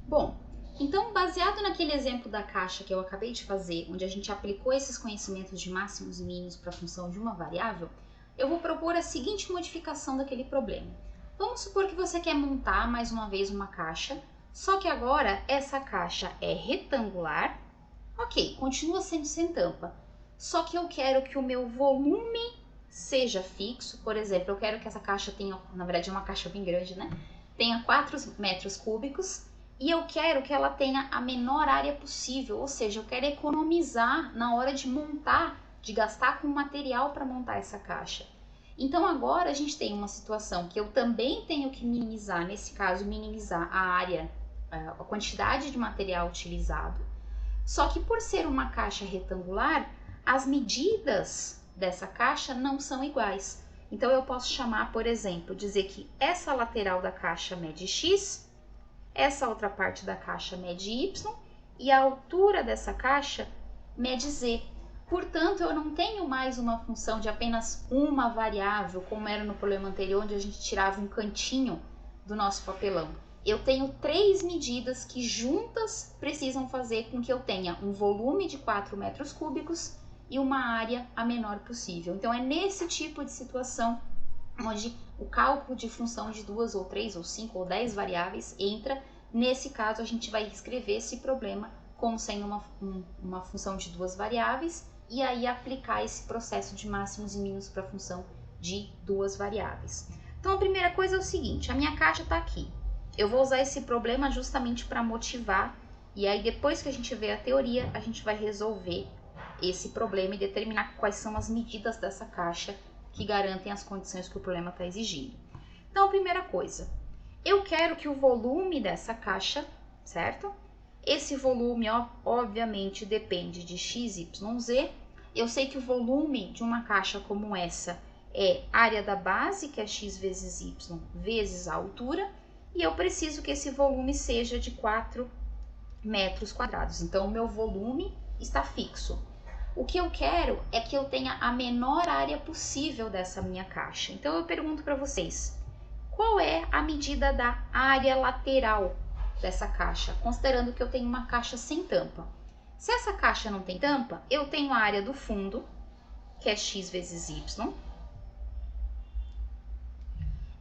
Bom, então baseado naquele exemplo da caixa que eu acabei de fazer, onde a gente aplicou esses conhecimentos de máximos e mínimos para a função de uma variável, eu vou propor a seguinte modificação daquele problema. Vamos supor que você quer montar mais uma vez uma caixa, só que agora essa caixa é retangular. Ok, continua sendo sem tampa, só que eu quero que o meu volume seja fixo. Por exemplo, eu quero que essa caixa tenha, na verdade é uma caixa bem grande, né? Tenha 4 metros cúbicos e eu quero que ela tenha a menor área possível, ou seja, eu quero economizar na hora de montar, de gastar com material para montar essa caixa. Então agora a gente tem uma situação que eu também tenho que minimizar, nesse caso, minimizar a área, a quantidade de material utilizado. Só que por ser uma caixa retangular, as medidas dessa caixa não são iguais. Então eu posso chamar, por exemplo, dizer que essa lateral da caixa mede x, essa outra parte da caixa mede y e a altura dessa caixa mede z. Portanto, eu não tenho mais uma função de apenas uma variável, como era no problema anterior, onde a gente tirava um cantinho do nosso papelão. Eu tenho 3 medidas que juntas precisam fazer com que eu tenha um volume de 4 metros cúbicos e uma área a menor possível. Então é nesse tipo de situação onde o cálculo de função de 2 ou 3 ou 5 ou 10 variáveis entra. Nesse caso a gente vai escrever esse problema como sendo uma função de 2 variáveis e aí aplicar esse processo de máximos e mínimos para a função de 2 variáveis. Então a primeira coisa é o seguinte, a minha caixa está aqui. Eu vou usar esse problema justamente para motivar, e aí depois que a gente vê a teoria, a gente vai resolver esse problema e determinar quais são as medidas dessa caixa que garantem as condições que o problema está exigindo. Então, a primeira coisa, eu quero que o volume dessa caixa, certo? Esse volume, obviamente, depende de x, y, z. Eu sei que o volume de uma caixa como essa é área da base, que é x vezes y, vezes a altura, e eu preciso que esse volume seja de 4 metros quadrados. Então, o meu volume está fixo. O que eu quero é que eu tenha a menor área possível dessa minha caixa. Então, eu pergunto para vocês, qual é a medida da área lateral dessa caixa, considerando que eu tenho uma caixa sem tampa? Se essa caixa não tem tampa, eu tenho a área do fundo, que é x vezes y.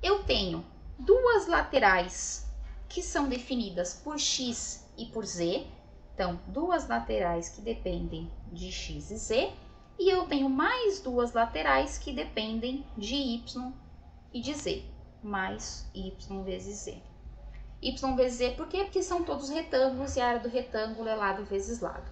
Eu tenho duas laterais que são definidas por x e por z. Então, duas laterais que dependem de x e z. E eu tenho mais duas laterais que dependem de y e de z. Mais y vezes z. Y vezes z, por quê? Porque são todos retângulos e a área do retângulo é lado vezes lado.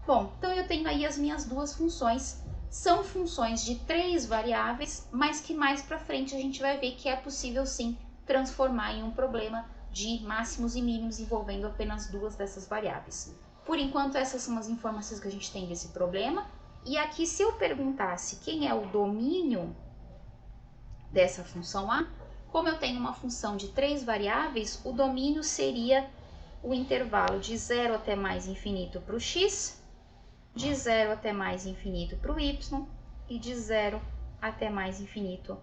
Bom, então eu tenho aí as minhas duas funções. São funções de 3 variáveis, mas que mais para frente a gente vai ver que é possível sim transformar em um problema de máximos e mínimos envolvendo apenas 2 dessas variáveis. Por enquanto, essas são as informações que a gente tem desse problema. E aqui, se eu perguntasse quem é o domínio dessa função A, como eu tenho uma função de 3 variáveis, o domínio seria o intervalo de 0 até mais infinito para o x, de 0 até mais infinito para o y e de 0 até mais infinito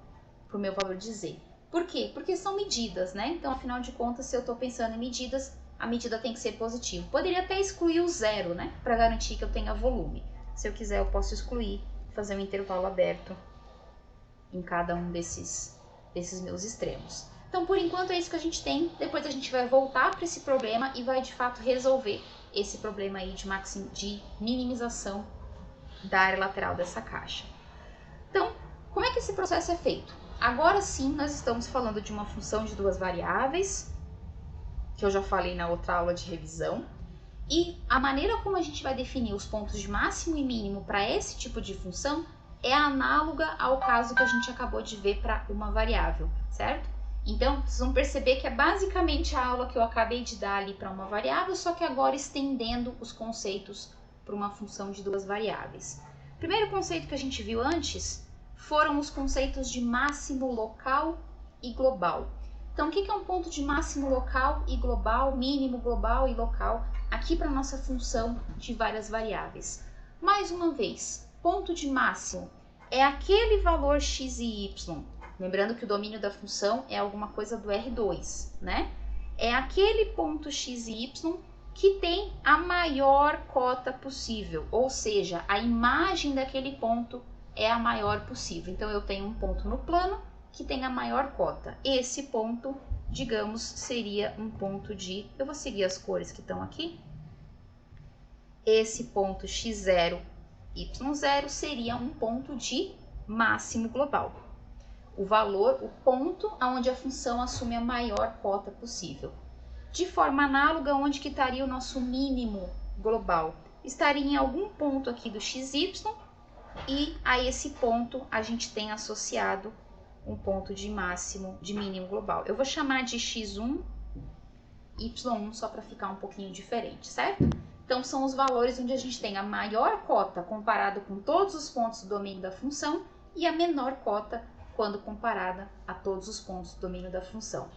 para o meu valor de z. Por quê? Porque são medidas, né? Então, afinal de contas, se eu estou pensando em medidas, a medida tem que ser positiva. Poderia até excluir o zero, né? Para garantir que eu tenha volume. Se eu quiser, eu posso excluir, fazer um intervalo aberto em cada um desses meus extremos. Então, por enquanto, é isso que a gente tem. Depois a gente vai voltar para esse problema e vai, de fato, resolver esse problema aí de minimização da área lateral dessa caixa. Então, como é que esse processo é feito? Agora sim, nós estamos falando de uma função de 2 variáveis, que eu já falei na outra aula de revisão, e a maneira como a gente vai definir os pontos de máximo e mínimo para esse tipo de função é análoga ao caso que a gente acabou de ver para uma variável, certo? Então, vocês vão perceber que é basicamente a aula que eu acabei de dar ali para uma variável, só que agora estendendo os conceitos para uma função de 2 variáveis. O primeiro conceito que a gente viu antes foram os conceitos de máximo local e global. Então, o que é um ponto de máximo local e global, mínimo global e local, aqui para a nossa função de várias variáveis? Mais uma vez, ponto de máximo é aquele valor x e y, lembrando que o domínio da função é alguma coisa do R2, né? é aquele ponto x e y que tem a maior cota possível, ou seja, a imagem daquele ponto é a maior possível. Então, eu tenho um ponto no plano que tem a maior cota. Esse ponto, digamos, seria um ponto de... Eu vou seguir as cores que estão aqui. Esse ponto x0, y0 seria um ponto de máximo global. O valor, o ponto onde a função assume a maior cota possível. De forma análoga, onde que estaria o nosso mínimo global? Estaria em algum ponto aqui do xy e a esse ponto a gente tem associado um ponto de máximo, de mínimo global. Eu vou chamar de x1, y1 só para ficar um pouquinho diferente, certo? Então, são os valores onde a gente tem a maior cota comparado com todos os pontos do domínio da função e a menor cota quando comparada a todos os pontos do domínio da função.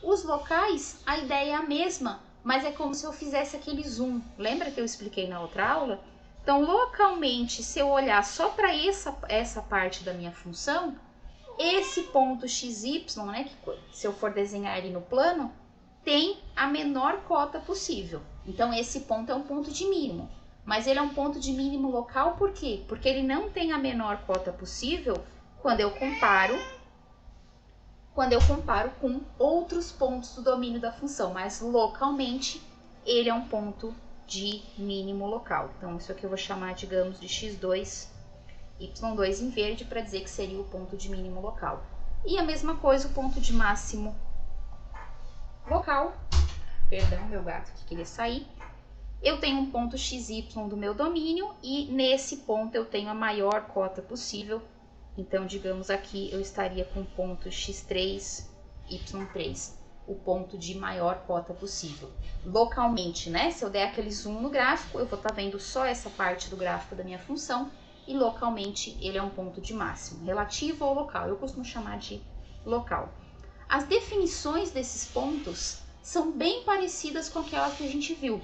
Os locais, a ideia é a mesma, mas é como se eu fizesse aquele zoom. Lembra que eu expliquei na outra aula? Então, localmente, se eu olhar só para essa parte da minha função, esse ponto xy, né, que se eu for desenhar ele no plano, tem a menor cota possível. Então, esse ponto é um ponto de mínimo. Mas ele é um ponto de mínimo local, por quê? Porque ele não tem a menor cota possível quando eu comparo com outros pontos do domínio da função. Mas, localmente, ele é um ponto de mínimo local. Então, isso aqui eu vou chamar, digamos, de x2, y2 em verde, para dizer que seria o ponto de mínimo local. E a mesma coisa, o ponto de máximo local. Perdão, meu gato que queria sair. Eu tenho um ponto xy do meu domínio e nesse ponto eu tenho a maior cota possível. Então, digamos aqui, eu estaria com o ponto x3, y3, o ponto de maior cota possível. Localmente, né? Se eu der aquele zoom no gráfico, eu vou estar vendo só essa parte do gráfico da minha função e localmente ele é um ponto de máximo, relativo ou local. Eu costumo chamar de local. As definições desses pontos são bem parecidas com aquelas que a gente viu.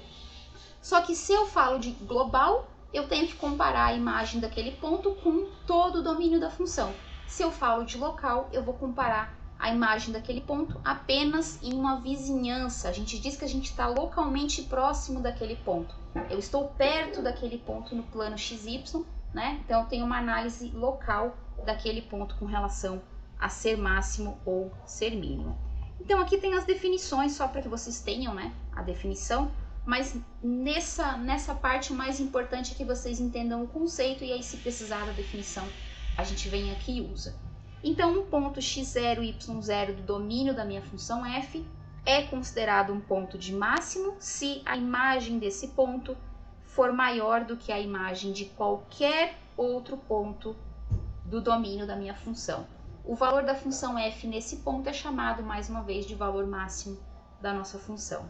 Só que se eu falo de global, eu tenho que comparar a imagem daquele ponto com todo o domínio da função. Se eu falo de local, eu vou comparar a imagem daquele ponto apenas em uma vizinhança. A gente diz que a gente está localmente próximo daquele ponto. Eu estou perto daquele ponto no plano XY, né? Então, eu tenho uma análise local daquele ponto com relação a ser máximo ou ser mínimo. Então, aqui tem as definições, só para que vocês tenham, né, a definição. Mas nessa parte o mais importante é que vocês entendam o conceito e aí, se precisar da definição, a gente vem aqui e usa. Então, um ponto x0, y0 do domínio da minha função f é considerado um ponto de máximo se a imagem desse ponto for maior do que a imagem de qualquer outro ponto do domínio da minha função. O valor da função f nesse ponto é chamado, mais uma vez, de valor máximo da nossa função.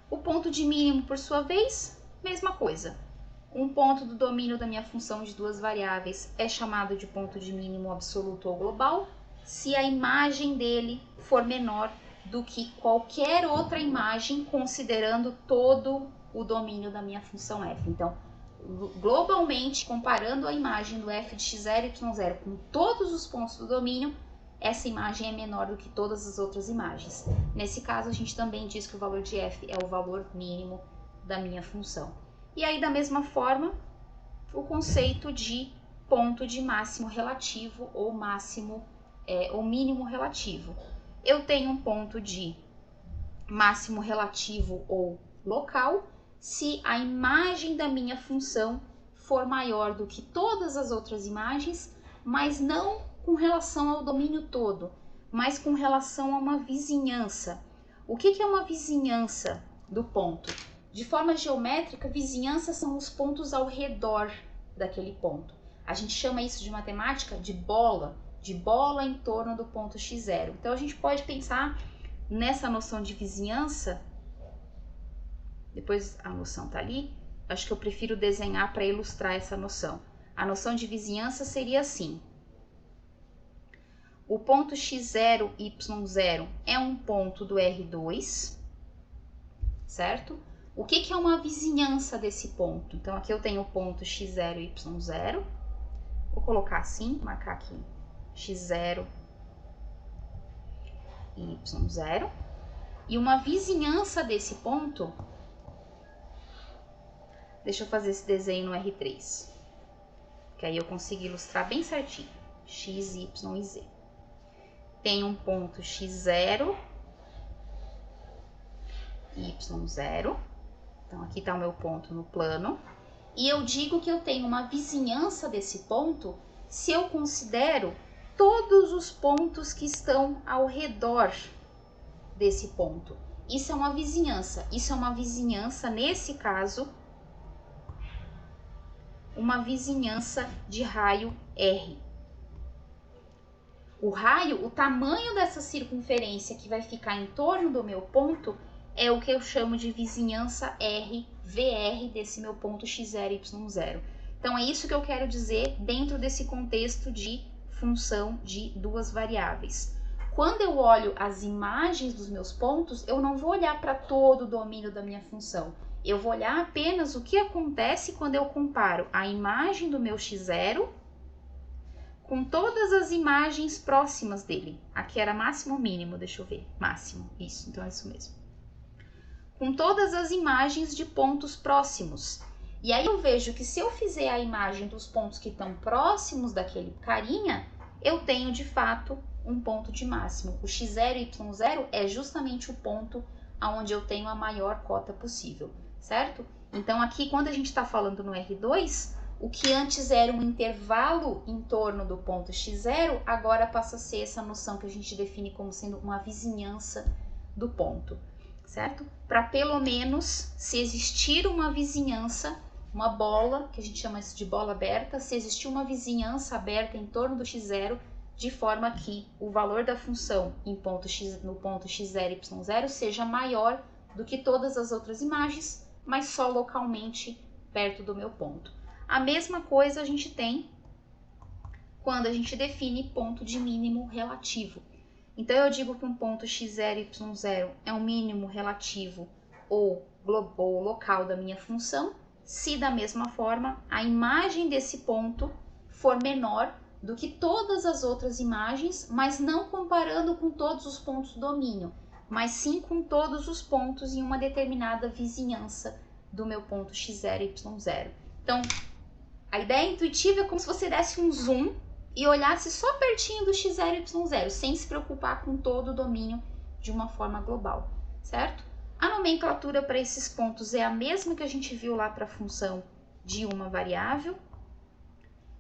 O ponto de mínimo, por sua vez, mesma coisa. Um ponto do domínio da minha função de duas variáveis é chamado de ponto de mínimo absoluto ou global se a imagem dele for menor do que qualquer outra imagem, considerando todo o domínio da minha função f. Então, globalmente, comparando a imagem do f de x0 e y0 com todos os pontos do domínio, essa imagem é menor do que todas as outras imagens. Nesse caso, a gente também diz que o valor de f é o valor mínimo da minha função. E aí, da mesma forma, o conceito de ponto de máximo relativo ou ou mínimo relativo. Eu tenho um ponto de máximo relativo ou local se a imagem da minha função for maior do que todas as outras imagens, mas não com relação ao domínio todo, mas com relação a uma vizinhança. O que é uma vizinhança do ponto? De forma geométrica, vizinhanças são os pontos ao redor daquele ponto. A gente chama isso de matemática de bola em torno do ponto x0. Então, a gente pode pensar nessa noção de vizinhança, depois a noção está ali, acho que eu prefiro desenhar para ilustrar essa noção. A noção de vizinhança seria assim. O ponto x0, y0 é um ponto do R2, certo? O que é uma vizinhança desse ponto? Então, aqui eu tenho o ponto x0, y0. Vou colocar assim, marcar aqui x0 e y0. E uma vizinhança desse ponto, deixa eu fazer esse desenho no R3, que aí eu consigo ilustrar bem certinho. X, Y e Z. Tem um ponto x0, y0. Então, aqui está o meu ponto no plano. E eu digo que eu tenho uma vizinhança desse ponto se eu considero todos os pontos que estão ao redor desse ponto. Isso é uma vizinhança. Isso é uma vizinhança, nesse caso, uma vizinhança de raio R. O raio, o tamanho dessa circunferência que vai ficar em torno do meu ponto é o que eu chamo de vizinhança R, VR desse meu ponto x0, y0. Então, é isso que eu quero dizer dentro desse contexto de função de duas variáveis. Quando eu olho as imagens dos meus pontos, eu não vou olhar para todo o domínio da minha função. Eu vou olhar apenas o que acontece quando eu comparo a imagem do meu x0 com todas as imagens próximas dele. Aqui era máximo ou mínimo? Deixa eu ver. Máximo. Isso, então é isso mesmo. Com todas as imagens de pontos próximos. E aí eu vejo que se eu fizer a imagem dos pontos que estão próximos daquele carinha, eu tenho de fato um ponto de máximo. O x0 e y0 é justamente o ponto onde eu tenho a maior cota possível, certo? Então aqui, quando a gente está falando no R2, o que antes era um intervalo em torno do ponto x0, agora passa a ser essa noção que a gente define como sendo uma vizinhança do ponto, certo? Para pelo menos, se existir uma vizinhança, uma bola, que a gente chama isso de bola aberta, se existir uma vizinhança aberta em torno do x0, de forma que o valor da função no ponto x0 e y0 seja maior do que todas as outras imagens, mas só localmente perto do meu ponto. A mesma coisa a gente tem quando a gente define ponto de mínimo relativo. Então, eu digo que um ponto x0 e y0 é um mínimo relativo ou local da minha função, se da mesma forma a imagem desse ponto for menor do que todas as outras imagens, mas não comparando com todos os pontos do domínio, mas sim com todos os pontos em uma determinada vizinhança do meu ponto x0 e y0. Então, a ideia intuitiva é como se você desse um zoom e olhasse só pertinho do x0 e y0, sem se preocupar com todo o domínio de uma forma global, certo? A nomenclatura para esses pontos é a mesma que a gente viu lá para a função de uma variável.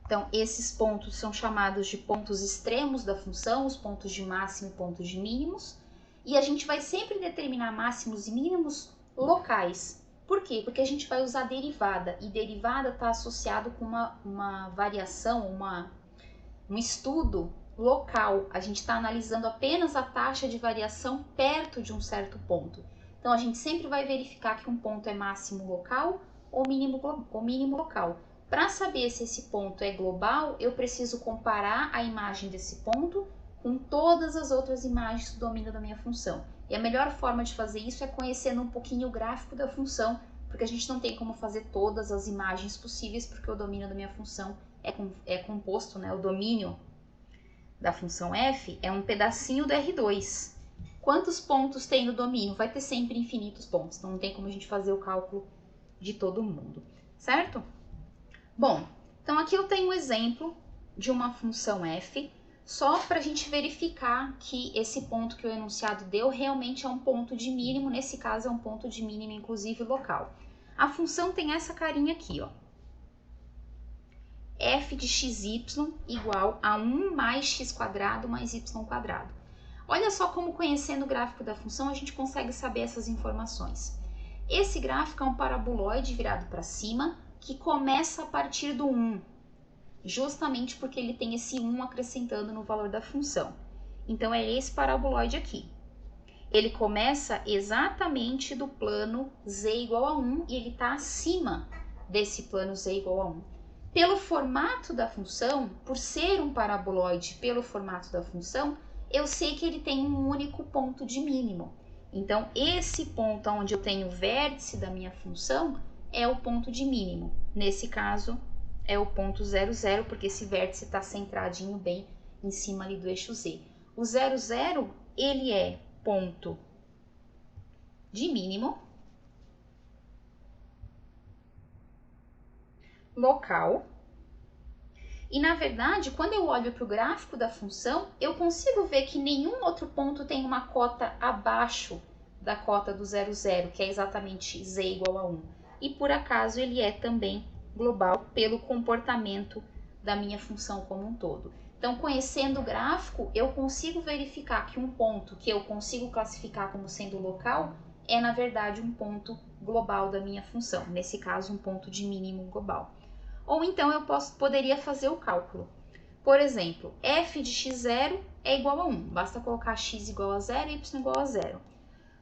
Então, esses pontos são chamados de pontos extremos da função, os pontos de máximo e pontos de mínimos. E a gente vai sempre determinar máximos e mínimos locais. Por quê? Porque a gente vai usar derivada, e derivada está associado com uma variação, um estudo local. A gente está analisando apenas a taxa de variação perto de um certo ponto. Então, a gente sempre vai verificar que um ponto é máximo local ou mínimo local. Para saber se esse ponto é global, eu preciso comparar a imagem desse ponto com todas as outras imagens do domínio da minha função. E a melhor forma de fazer isso é conhecendo um pouquinho o gráfico da função, porque a gente não tem como fazer todas as imagens possíveis, porque o domínio da minha função é composto, né? O domínio da função f é um pedacinho do R2. Quantos pontos tem no domínio? Vai ter sempre infinitos pontos, então não tem como a gente fazer o cálculo de todo mundo, certo? Bom, então aqui eu tenho um exemplo de uma função f, só para a gente verificar que esse ponto que o enunciado deu realmente é um ponto de mínimo, nesse caso é um ponto de mínimo inclusive local. A função tem essa carinha aqui, ó. f de xy igual a 1 mais x² mais y². Olha só como, conhecendo o gráfico da função, a gente consegue saber essas informações. Esse gráfico é um paraboloide virado para cima, que começa a partir do 1, justamente porque ele tem esse 1 acrescentando no valor da função. Então, é esse paraboloide aqui. Ele começa exatamente do plano z igual a 1 e ele está acima desse plano z igual a 1. Pelo formato da função, por ser um paraboloide pelo formato da função, eu sei que ele tem um único ponto de mínimo. Então, esse ponto onde eu tenho o vértice da minha função é o ponto de mínimo. Nesse caso, é o ponto 0, 0, porque esse vértice está centradinho bem em cima ali do eixo Z. O 0, 0, ele é ponto de mínimo local. E na verdade, quando eu olho para o gráfico da função, eu consigo ver que nenhum outro ponto tem uma cota abaixo da cota do 0, 0, que é exatamente z igual a 1. E por acaso ele é também global pelo comportamento da minha função como um todo. Então, conhecendo o gráfico, eu consigo verificar que um ponto que eu consigo classificar como sendo local é, na verdade, um ponto global da minha função. Nesse caso, um ponto de mínimo global. Ou então eu poderia fazer o cálculo. Por exemplo, f de x0 é igual a 1. Basta colocar x igual a 0 e y igual a 0.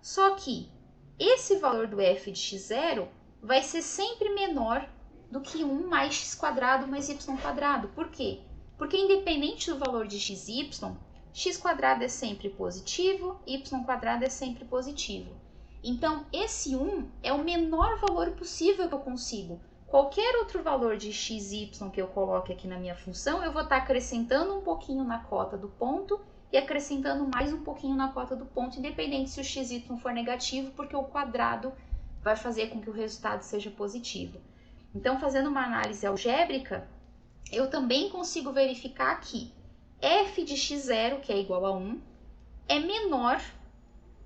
Só que esse valor do f de x0 vai ser sempre menor do que 1 mais x² mais y². Por quê? Porque independente do valor de xy, x² é sempre positivo, y² é sempre positivo. Então, esse 1 é o menor valor possível que eu consigo. Qualquer outro valor de xy que eu coloque aqui na minha função, eu vou estar acrescentando um pouquinho na cota do ponto e acrescentando mais um pouquinho na cota do ponto, independente se o xy for negativo, porque o quadrado vai fazer com que o resultado seja positivo. Então, fazendo uma análise algébrica, eu também consigo verificar que f de x0, que é igual a 1, é menor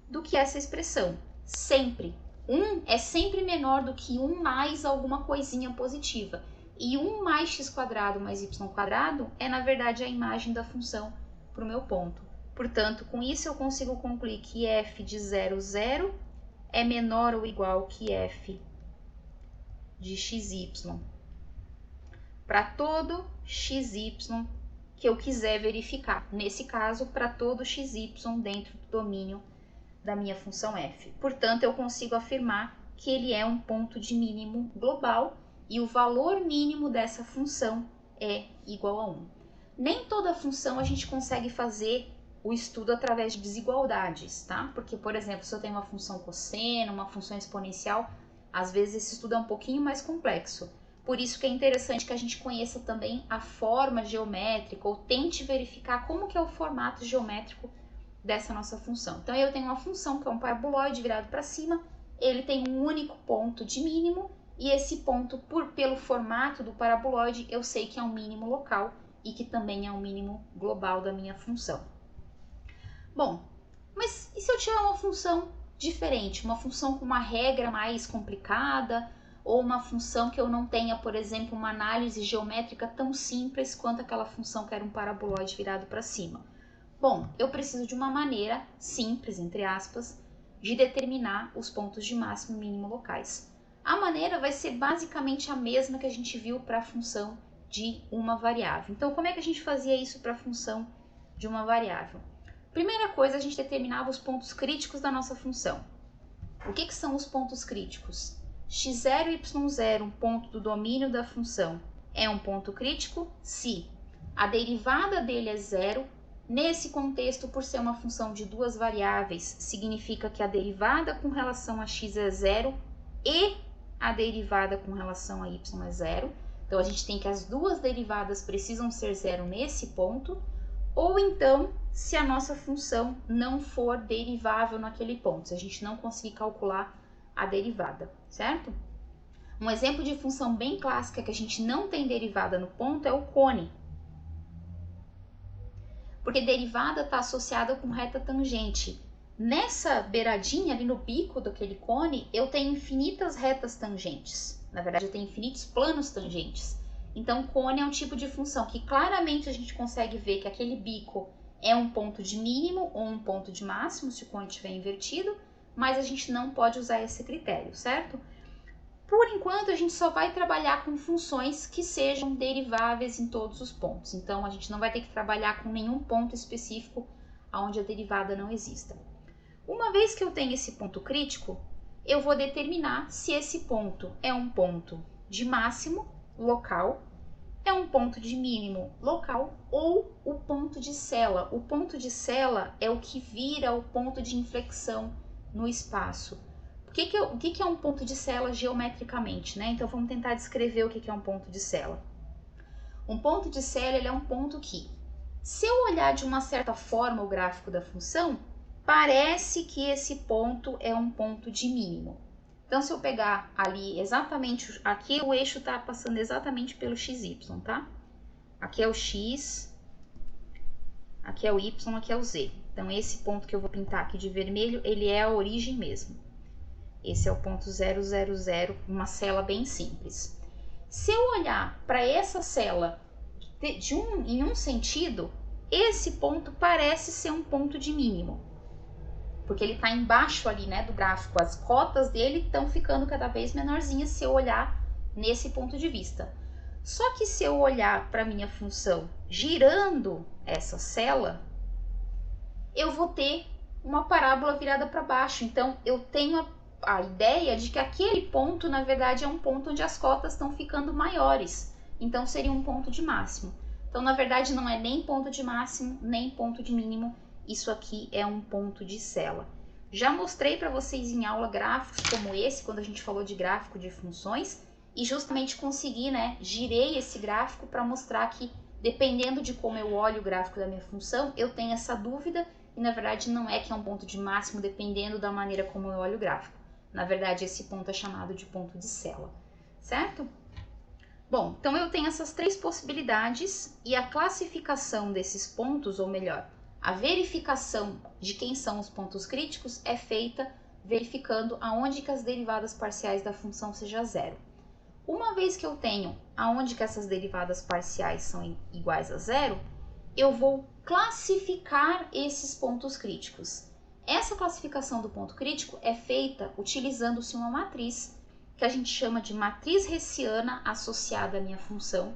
do que essa expressão, sempre. 1 é sempre menor do que 1 mais alguma coisinha positiva. E 1 mais x² mais y² é, na verdade, a imagem da função para o meu ponto. Portanto, com isso eu consigo concluir que f de 0, 0 é menor ou igual que f de xy para todo xy que eu quiser verificar. Nesse caso, para todo xy dentro do domínio da minha função f. Portanto, eu consigo afirmar que ele é um ponto de mínimo global e o valor mínimo dessa função é igual a 1. Nem toda função a gente consegue fazer o estudo através de desigualdades, tá? Porque, por exemplo, se eu tenho uma função cosseno, uma função exponencial, às vezes esse estudo é um pouquinho mais complexo. Por isso que é interessante que a gente conheça também a forma geométrica ou tente verificar como que é o formato geométrico dessa nossa função. Então, eu tenho uma função que é um paraboloide virado para cima, ele tem um único ponto de mínimo, e esse ponto, pelo formato do paraboloide, eu sei que é um mínimo local e que também é um mínimo global da minha função. Bom, mas e se eu tiver uma função diferente, uma função com uma regra mais complicada, ou uma função que eu não tenha, por exemplo, uma análise geométrica tão simples quanto aquela função que era um paraboloide virado para cima? Bom, eu preciso de uma maneira simples, entre aspas, de determinar os pontos de máximo e mínimo locais. A maneira vai ser basicamente a mesma que a gente viu para a função de uma variável. Então, como é que a gente fazia isso para a função de uma variável? Primeira coisa, a gente determinava os pontos críticos da nossa função. O que são os pontos críticos? x0 e y0, um ponto do domínio da função, é um ponto crítico se a derivada dele é 0. Nesse contexto, por ser uma função de duas variáveis, significa que a derivada com relação a x é 0 e a derivada com relação a y é 0. Então, a gente tem que as duas derivadas precisam ser 0 nesse ponto. Ou então, se a nossa função não for derivável naquele ponto, se a gente não conseguir calcular a derivada, certo? Um exemplo de função bem clássica que a gente não tem derivada no ponto é o cone. Porque derivada está associada com reta tangente. Nessa beiradinha, ali no bico daquele cone, eu tenho infinitas retas tangentes. Na verdade, eu tenho infinitos planos tangentes. Então, cone é um tipo de função que claramente a gente consegue ver que aquele bico é um ponto de mínimo ou um ponto de máximo, se o cone estiver invertido, mas a gente não pode usar esse critério, certo? Por enquanto, a gente só vai trabalhar com funções que sejam deriváveis em todos os pontos. Então, a gente não vai ter que trabalhar com nenhum ponto específico onde a derivada não exista. Uma vez que eu tenho esse ponto crítico, eu vou determinar se esse ponto é um ponto de máximo local, é um ponto de mínimo local ou o ponto de sela. O ponto de sela é o que vira o ponto de inflexão no espaço. O que é um ponto de sela geometricamente, né? Então, vamos tentar descrever o que é um ponto de sela. Um ponto de sela ele é um ponto que, se eu olhar de uma certa forma o gráfico da função, parece que esse ponto é um ponto de mínimo. Então, se eu pegar ali exatamente, aqui o eixo está passando exatamente pelo XY, tá? Aqui é o X, aqui é o Y, aqui é o Z. Então, esse ponto que eu vou pintar aqui de vermelho, ele é a origem mesmo. Esse é o ponto 000, uma cela bem simples. Se eu olhar para essa cela em um sentido, esse ponto parece ser um ponto de mínimo. Porque ele está embaixo ali, né, do gráfico. As cotas dele estão ficando cada vez menorzinhas se eu olhar nesse ponto de vista. Só que se eu olhar para a minha função girando essa cela, eu vou ter uma parábola virada para baixo. Então, eu tenho a ideia de que aquele ponto, na verdade, é um ponto onde as cotas estão ficando maiores. Então, seria um ponto de máximo. Então, na verdade, não é nem ponto de máximo, nem ponto de mínimo. Isso aqui é um ponto de cela. Já mostrei para vocês em aula gráficos como esse, quando a gente falou de gráfico de funções, e justamente consegui, né, girei esse gráfico para mostrar que, dependendo de como eu olho o gráfico da minha função, eu tenho essa dúvida, e na verdade não é que é um ponto de máximo, dependendo da maneira como eu olho o gráfico. Na verdade, esse ponto é chamado de ponto de cela, certo? Bom, então eu tenho essas três possibilidades, e a classificação desses pontos, ou melhor, a verificação de quem são os pontos críticos é feita verificando aonde que as derivadas parciais da função seja zero. Uma vez que eu tenho aonde que essas derivadas parciais são iguais a zero, eu vou classificar esses pontos críticos. Essa classificação do ponto crítico é feita utilizando-se uma matriz que a gente chama de matriz hessiana associada à minha função.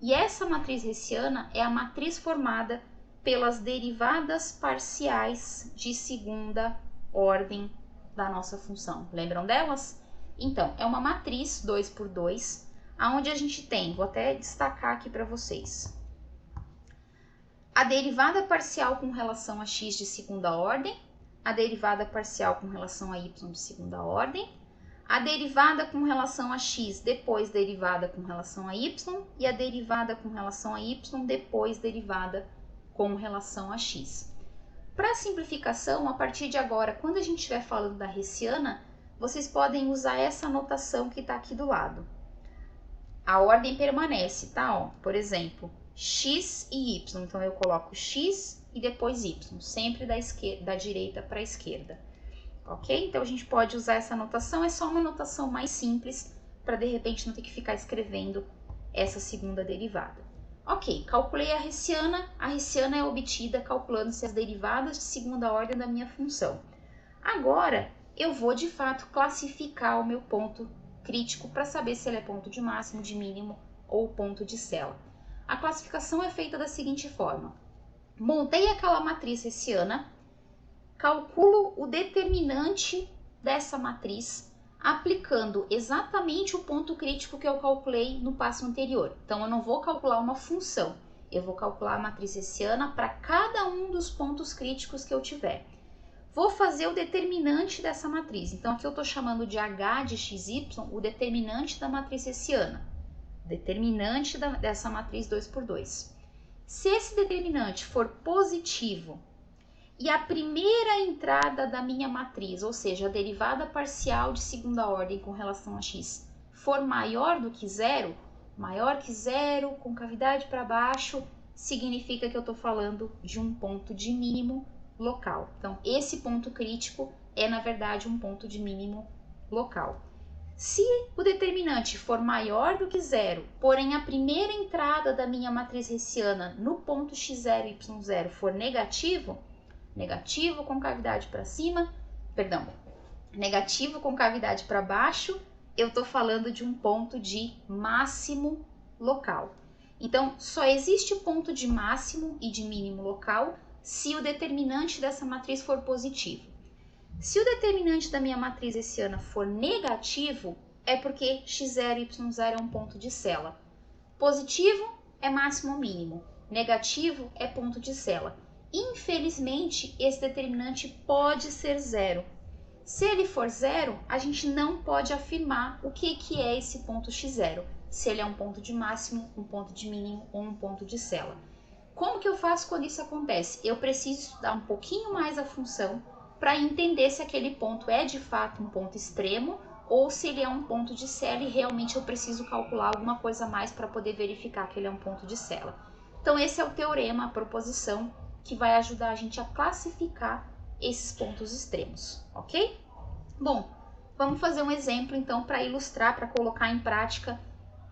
E essa matriz hessiana é a matriz formada pelas derivadas parciais de segunda ordem da nossa função. Lembram delas? Então, é uma matriz 2 por 2, onde a gente tem, vou até destacar aqui para vocês, a derivada parcial com relação a x de segunda ordem, a derivada parcial com relação a y de segunda ordem, a derivada com relação a x, depois derivada com relação a y, e a derivada com relação a y, depois derivada com relação a x. Para simplificação, a partir de agora, quando a gente estiver falando da hessiana, vocês podem usar essa notação que está aqui do lado. A ordem permanece, tá? Ó, por exemplo, x e y. Então, eu coloco x e depois y, sempre da direita para a esquerda. Ok? Então, a gente pode usar essa notação, é só uma notação mais simples, para de repente não ter que ficar escrevendo essa segunda derivada. Ok, calculei a hessiana é obtida calculando-se as derivadas de segunda ordem da minha função. Agora, eu vou de fato classificar o meu ponto crítico para saber se ele é ponto de máximo, de mínimo ou ponto de cela. A classificação é feita da seguinte forma: montei aquela matriz hessiana, calculo o determinante dessa matriz aplicando exatamente o ponto crítico que eu calculei no passo anterior. Então, eu não vou calcular uma função, eu vou calcular a matriz hessiana para cada um dos pontos críticos que eu tiver. Vou fazer o determinante dessa matriz. Então, aqui eu estou chamando de H de XY o determinante da matriz hessiana. Determinante dessa matriz 2 por 2. Se esse determinante for positivo e a primeira entrada da minha matriz, ou seja, a derivada parcial de segunda ordem com relação a x, for maior do que zero, maior que zero, com cavidade para baixo, significa que eu estou falando de um ponto de mínimo local. Então, esse ponto crítico é, na verdade, um ponto de mínimo local. Se o determinante for maior do que zero, porém a primeira entrada da minha matriz hessiana no ponto x0 e y0 for negativo com cavidade para cima, negativo com cavidade para baixo, eu estou falando de um ponto de máximo local. Então, só existe o ponto de máximo e de mínimo local se o determinante dessa matriz for positivo. Se o determinante da minha matriz hessiana for negativo, é porque x0 e y0 é um ponto de cela. Positivo é máximo ou mínimo, negativo é ponto de cela. Infelizmente, esse determinante pode ser zero. Se ele for zero, a gente não pode afirmar o que é esse ponto x0. Se ele é um ponto de máximo, um ponto de mínimo ou um ponto de cela. Como que eu faço quando isso acontece? Eu preciso estudar um pouquinho mais a função para entender se aquele ponto é de fato um ponto extremo ou se ele é um ponto de cela e realmente eu preciso calcular alguma coisa a mais para poder verificar que ele é um ponto de cela. Então esse é o teorema, a proposição, que vai ajudar a gente a classificar esses pontos extremos, ok? Bom, vamos fazer um exemplo então para ilustrar, para colocar em prática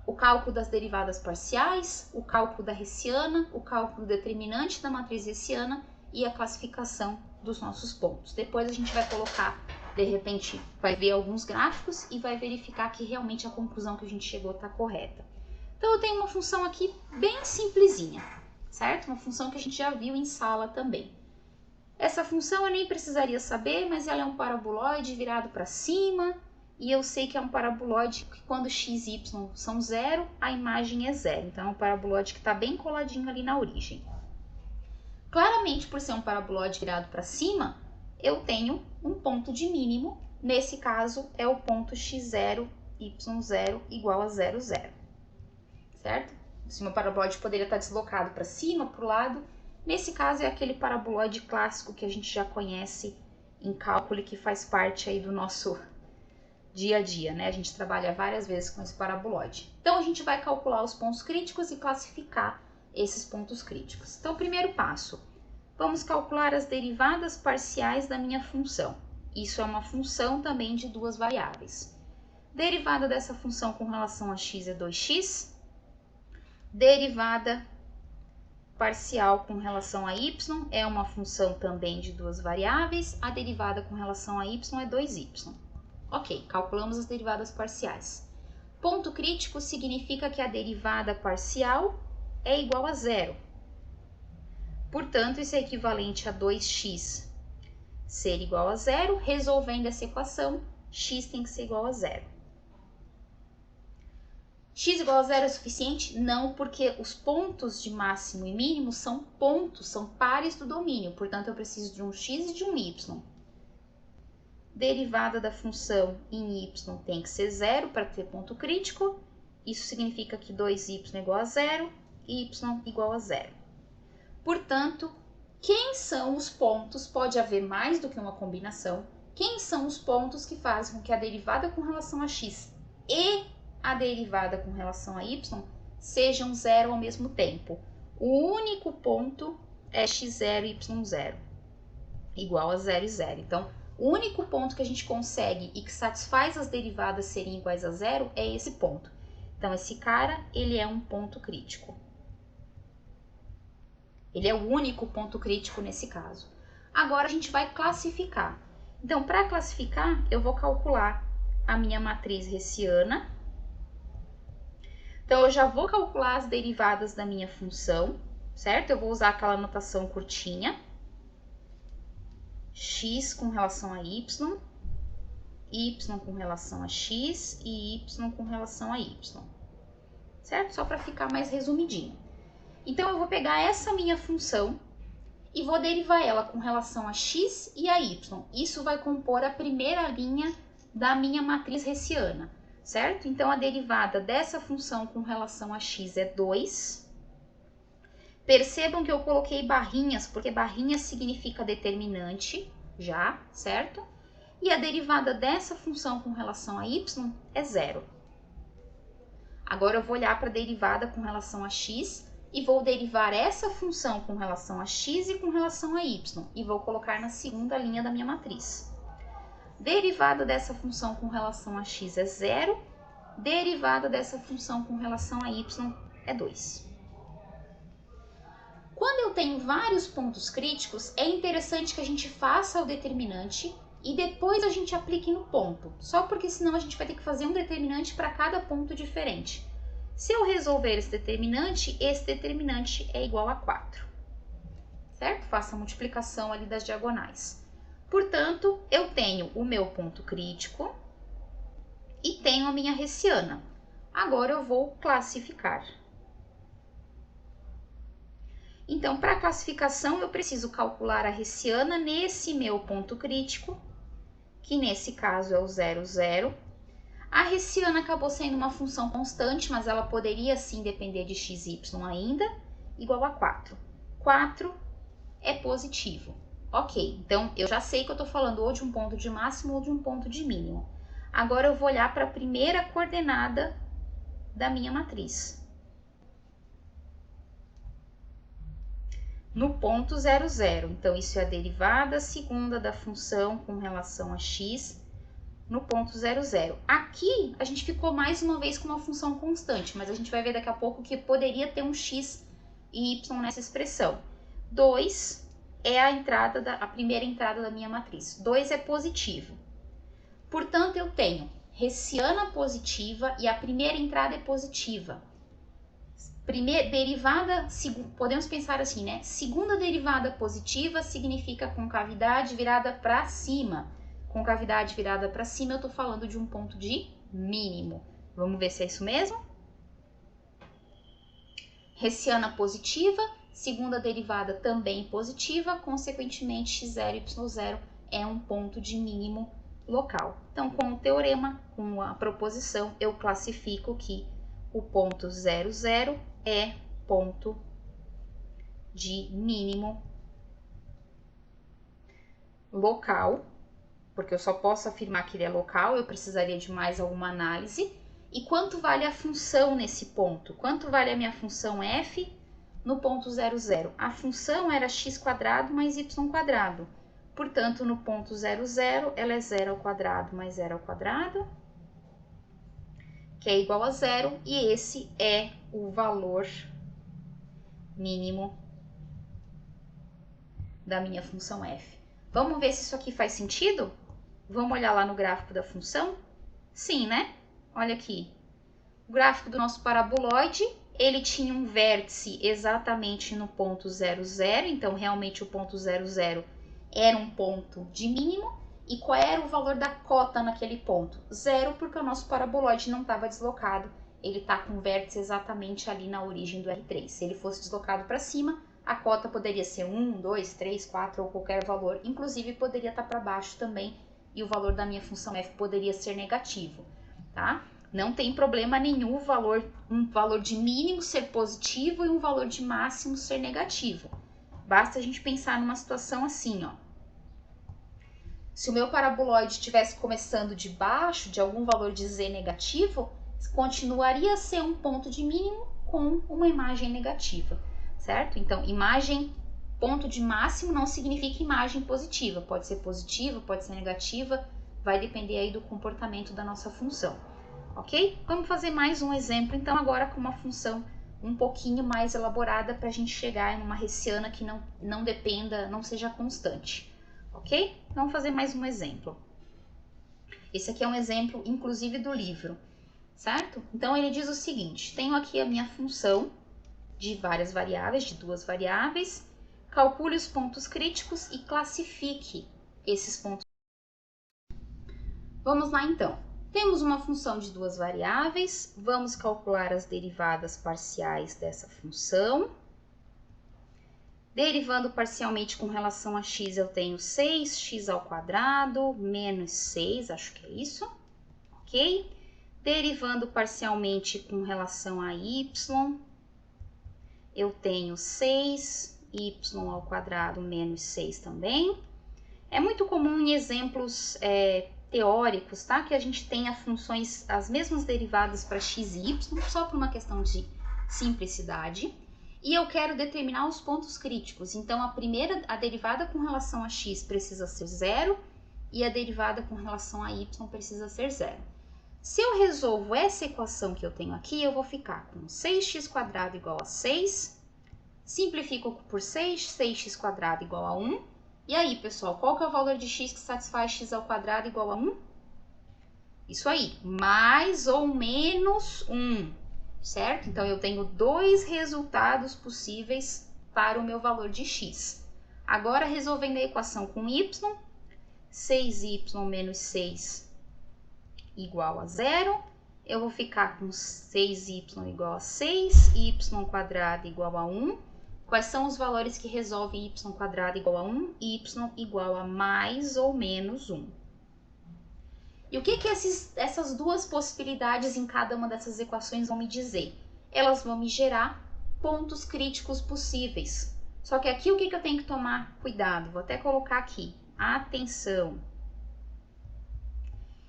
o cálculo das derivadas parciais, o cálculo da hessiana, o cálculo determinante da matriz hessiana e a classificação dos nossos pontos. Depois a gente vai colocar, de repente, vai ver alguns gráficos e vai verificar que realmente a conclusão que a gente chegou está correta. Então eu tenho uma função aqui bem simplesinha, certo? Uma função que a gente já viu em sala também. Essa função eu nem precisaria saber, mas ela é um paraboloide virado para cima, e eu sei que é um paraboloide que quando x e y são zero, a imagem é zero. Então é um paraboloide que está bem coladinho ali na origem. Claramente, por ser um paraboloide virado para cima, eu tenho um ponto de mínimo. Nesse caso, é o ponto x0, y0 igual a 0, 0. Certo? Se meu paraboloide poderia estar deslocado para cima, para o lado. Nesse caso, é aquele paraboloide clássico que a gente já conhece em cálculo e que faz parte aí do nosso dia a dia, né? A gente trabalha várias vezes com esse paraboloide. Então, a gente vai calcular os pontos críticos e classificar esses pontos críticos. Então, primeiro passo, vamos calcular as derivadas parciais da minha função. Isso é uma função também de duas variáveis. Derivada dessa função com relação a x é 2x. Derivada parcial com relação a y é uma função também de duas variáveis. A derivada com relação a y é 2y. Ok, calculamos as derivadas parciais. Ponto crítico significa que a derivada parcial é igual a zero. Portanto, isso é equivalente a 2x ser igual a zero. Resolvendo essa equação, x tem que ser igual a zero. X igual a zero é suficiente? Não, porque os pontos de máximo e mínimo são pontos, são pares do domínio. Portanto, eu preciso de um x e de um y. Derivada da função em y tem que ser zero para ter ponto crítico. Isso significa que 2y é igual a zero e y igual a zero. Portanto, quem são os pontos? Pode haver mais do que uma combinação. Quem são os pontos que fazem com que a derivada com relação a x e a derivada com relação a y sejam zero ao mesmo tempo? O único ponto é x0 e y0, igual a 0 e 0. Então, o único ponto que a gente consegue e que satisfaz as derivadas serem iguais a zero é esse ponto. Então, esse cara, ele é um ponto crítico. Ele é o único ponto crítico nesse caso. Agora, a gente vai classificar. Então, para classificar, eu vou calcular a minha matriz hessiana. Então, eu já vou calcular as derivadas da minha função, certo? Eu vou usar aquela notação curtinha. X com relação a y com relação a x e y com relação a y, certo? Só para ficar mais resumidinho. Então, eu vou pegar essa minha função e vou derivar ela com relação a x e a y. Isso vai compor a primeira linha da minha matriz hessiana, certo? Então, a derivada dessa função com relação a x é 2. Percebam que eu coloquei barrinhas, porque barrinhas significa determinante, já, certo? E a derivada dessa função com relação a y é 0. Agora eu vou olhar para a derivada com relação a x e vou derivar essa função com relação a x e com relação a y. E vou colocar na segunda linha da minha matriz. Derivada dessa função com relação a x é 0. Derivada dessa função com relação a y é 2. Quando eu tenho vários pontos críticos, é interessante que a gente faça o determinante e depois a gente aplique no ponto. Só porque senão a gente vai ter que fazer um determinante para cada ponto diferente. Se eu resolver esse determinante é igual a 4. Certo? Faça a multiplicação ali das diagonais. Portanto, eu tenho o meu ponto crítico e tenho a minha hessiana. Agora eu vou classificar. Então, para a classificação, eu preciso calcular a hessiana nesse meu ponto crítico, que nesse caso é o 0, 0. A hessiana acabou sendo uma função constante, mas ela poderia sim depender de x e y ainda, igual a 4. 4 é positivo. Ok, então eu já sei que eu estou falando ou de um ponto de máximo ou de um ponto de mínimo. Agora eu vou olhar para a primeira coordenada da minha matriz. No ponto 0, 0. Então, isso é a derivada segunda da função com relação a x no ponto 0, 0. Aqui, a gente ficou mais uma vez com uma função constante, mas a gente vai ver daqui a pouco que poderia ter um x e y nessa expressão. 2 é a primeira entrada da minha matriz. 2 é positivo. Portanto, eu tenho hessiana positiva e a primeira entrada é positiva. Podemos pensar assim, né? Segunda derivada positiva significa concavidade virada para cima. Concavidade virada para cima, eu estou falando de um ponto de mínimo. Vamos ver se é isso mesmo? Hessiana positiva, segunda derivada também positiva, consequentemente x0 e y0 é um ponto de mínimo local. Então, com o teorema, com a proposição, eu classifico que o ponto 0, 0 é ponto de mínimo local, porque eu só posso afirmar que ele é local, eu precisaria de mais alguma análise. E quanto vale a função nesse ponto? Quanto vale a minha função f no ponto 0, 0? A função era x² mais y². Portanto, no ponto 0, 0, ela é 0² mais 0², que é igual a 0, e esse é o valor mínimo da minha função f. Vamos ver se isso aqui faz sentido? Vamos olhar lá no gráfico da função? Sim, né? Olha aqui. O gráfico do nosso paraboloide, ele tinha um vértice exatamente no ponto 0, 0. Então, realmente, o ponto 0, 0 era um ponto de mínimo. E qual era o valor da cota naquele ponto? 0, porque o nosso paraboloide não estava deslocado. Ele está com o vértice exatamente ali na origem do R3. Se ele fosse deslocado para cima, a cota poderia ser 1, 2, 3, 4 ou qualquer valor. Inclusive, poderia estar para baixo também. E o valor da minha função f poderia ser negativo, tá? Não tem problema nenhum um valor de mínimo ser positivo e um valor de máximo ser negativo. Basta a gente pensar numa situação assim, ó. Se o meu paraboloide estivesse começando de baixo, de algum valor de z negativo, continuaria a ser um ponto de mínimo com uma imagem negativa, certo? Então, ponto de máximo não significa imagem positiva. Pode ser positiva, pode ser negativa, vai depender aí do comportamento da nossa função, ok? Vamos fazer mais um exemplo, então, agora com uma função um pouquinho mais elaborada para a gente chegar em uma hessiana que não seja constante, ok? Vamos fazer mais um exemplo. Esse aqui é um exemplo, inclusive, do livro, certo? Então, ele diz o seguinte, tenho aqui a minha função de várias variáveis, de 2 variáveis, calcule os pontos críticos e classifique esses pontos. Vamos lá, então. Temos uma função de 2 variáveis, vamos calcular as derivadas parciais dessa função. Derivando parcialmente com relação a x, eu tenho 6x² menos 6, acho que é isso, ok? Derivando parcialmente com relação a y, eu tenho 6y² menos 6 também. É muito comum em exemplos teóricos, tá? Que a gente tenha funções, as mesmas derivadas para x e y, só por uma questão de simplicidade. E eu quero determinar os pontos críticos. Então, a derivada com relação a x precisa ser 0 e a derivada com relação a y precisa ser 0. Se eu resolvo essa equação que eu tenho aqui, eu vou ficar com 6x² igual a 6, simplifico por 6, 6x² igual a 1. E aí, pessoal, qual que é o valor de x que satisfaz x² igual a 1? Isso aí, mais ou menos 1, certo? Então, eu tenho 2 resultados possíveis para o meu valor de x. Agora, resolvendo a equação com y, 6y menos 6 igual a 0, eu vou ficar com 6y igual a 6, y² igual a 1. Quais são os valores que resolvem y² igual a 1 e y igual a mais ou menos 1? E o que essas duas possibilidades em cada uma dessas equações vão me dizer? Elas vão me gerar pontos críticos possíveis. Só que aqui o que eu tenho que tomar cuidado? Vou até colocar aqui. Atenção.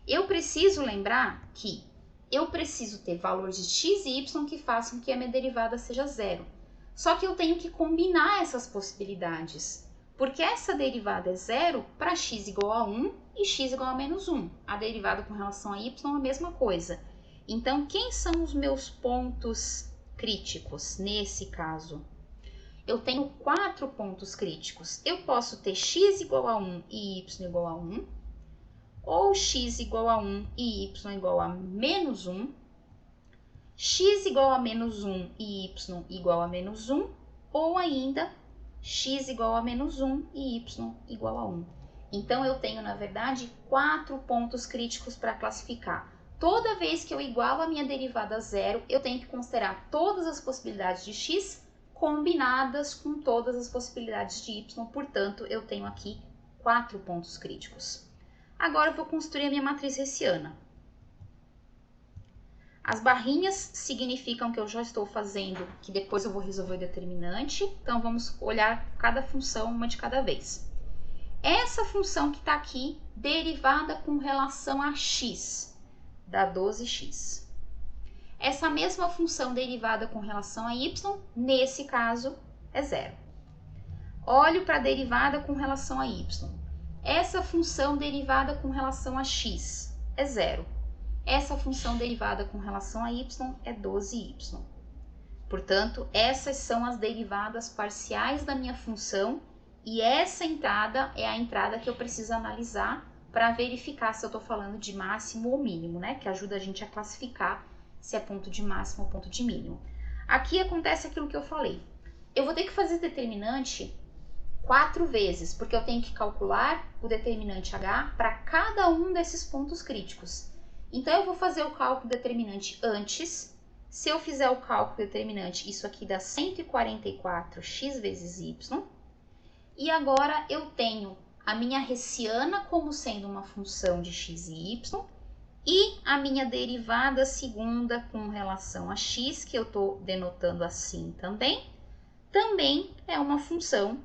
Eu preciso lembrar que eu preciso ter valores de x e y que façam que a minha derivada seja zero. Só que eu tenho que combinar essas possibilidades. Porque essa derivada é zero para x igual a 1 e x igual a menos 1. A derivada com relação a y é a mesma coisa. Então, quem são os meus pontos críticos nesse caso? Eu tenho 4 pontos críticos. Eu posso ter x igual a 1 e y igual a 1, ou x igual a 1 e y igual a menos 1, x igual a menos 1 e y igual a menos 1, ou ainda x igual a menos 1 e y igual a 1. Então, eu tenho, na verdade, 4 pontos críticos para classificar. Toda vez que eu igualo a minha derivada a zero, eu tenho que considerar todas as possibilidades de x combinadas com todas as possibilidades de y, portanto, eu tenho aqui 4 pontos críticos. Agora eu vou construir a minha matriz hessiana. As barrinhas significam que eu já estou fazendo, que depois eu vou resolver o determinante, então vamos olhar cada função uma de cada vez. Essa função que está aqui, derivada com relação a x, dá 12x. Essa mesma função derivada com relação a y, nesse caso, é zero. Olho para a derivada com relação a y. Essa função derivada com relação a x é zero. Essa função derivada com relação a y é 12y. Portanto, essas são as derivadas parciais da minha função e essa entrada é a entrada que eu preciso analisar para verificar se eu estou falando de máximo ou mínimo, né? Que ajuda a gente a classificar se é ponto de máximo ou ponto de mínimo. Aqui acontece aquilo que eu falei. Eu vou ter que fazer determinante 4 vezes, porque eu tenho que calcular o determinante H para cada um desses pontos críticos. Então, eu vou fazer o cálculo determinante antes. Se eu fizer o cálculo determinante, isso aqui dá 144x vezes y. E agora eu tenho a minha hessiana como sendo uma função de x e y. E a minha derivada segunda com relação a x, que eu estou denotando assim também é uma função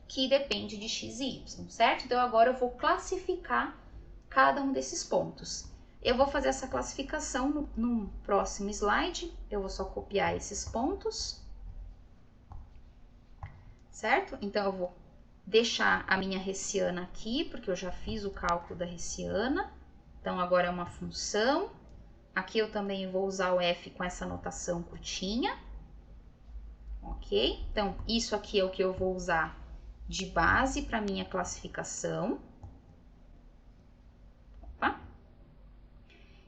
que depende de x e y, certo? Então, agora eu vou classificar cada um desses pontos. Eu vou fazer essa classificação no próximo slide. Eu vou só copiar esses pontos, certo? Então, eu vou deixar a minha hessiana aqui, porque eu já fiz o cálculo da hessiana. Então, agora é uma função. Aqui eu também vou usar o f com essa notação curtinha. Ok? Então, isso aqui é o que eu vou usar de base para minha classificação. Opa.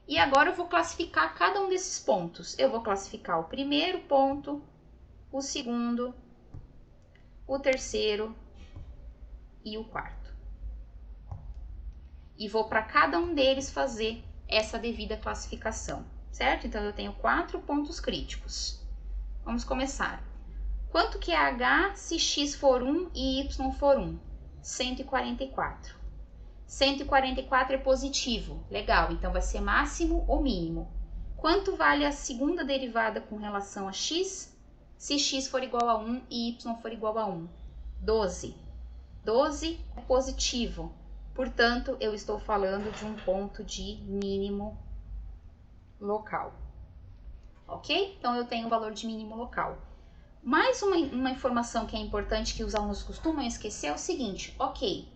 E agora eu vou classificar cada um desses pontos. Eu vou classificar o primeiro ponto, o segundo, o terceiro e o quarto. E vou para cada um deles fazer essa devida classificação, certo? Então, eu tenho 4 pontos críticos. Vamos começar. Quanto que é H se x for 1 e y for 1? 144. 144 é positivo. Legal, então vai ser máximo ou mínimo. Quanto vale a segunda derivada com relação a x? Se x for igual a 1 e y for igual a 1? 12. 12 é positivo. Portanto, eu estou falando de um ponto de mínimo local. Ok? Então, eu tenho o valor de mínimo local. Mais uma informação que é importante que os alunos costumam esquecer é o seguinte, ok,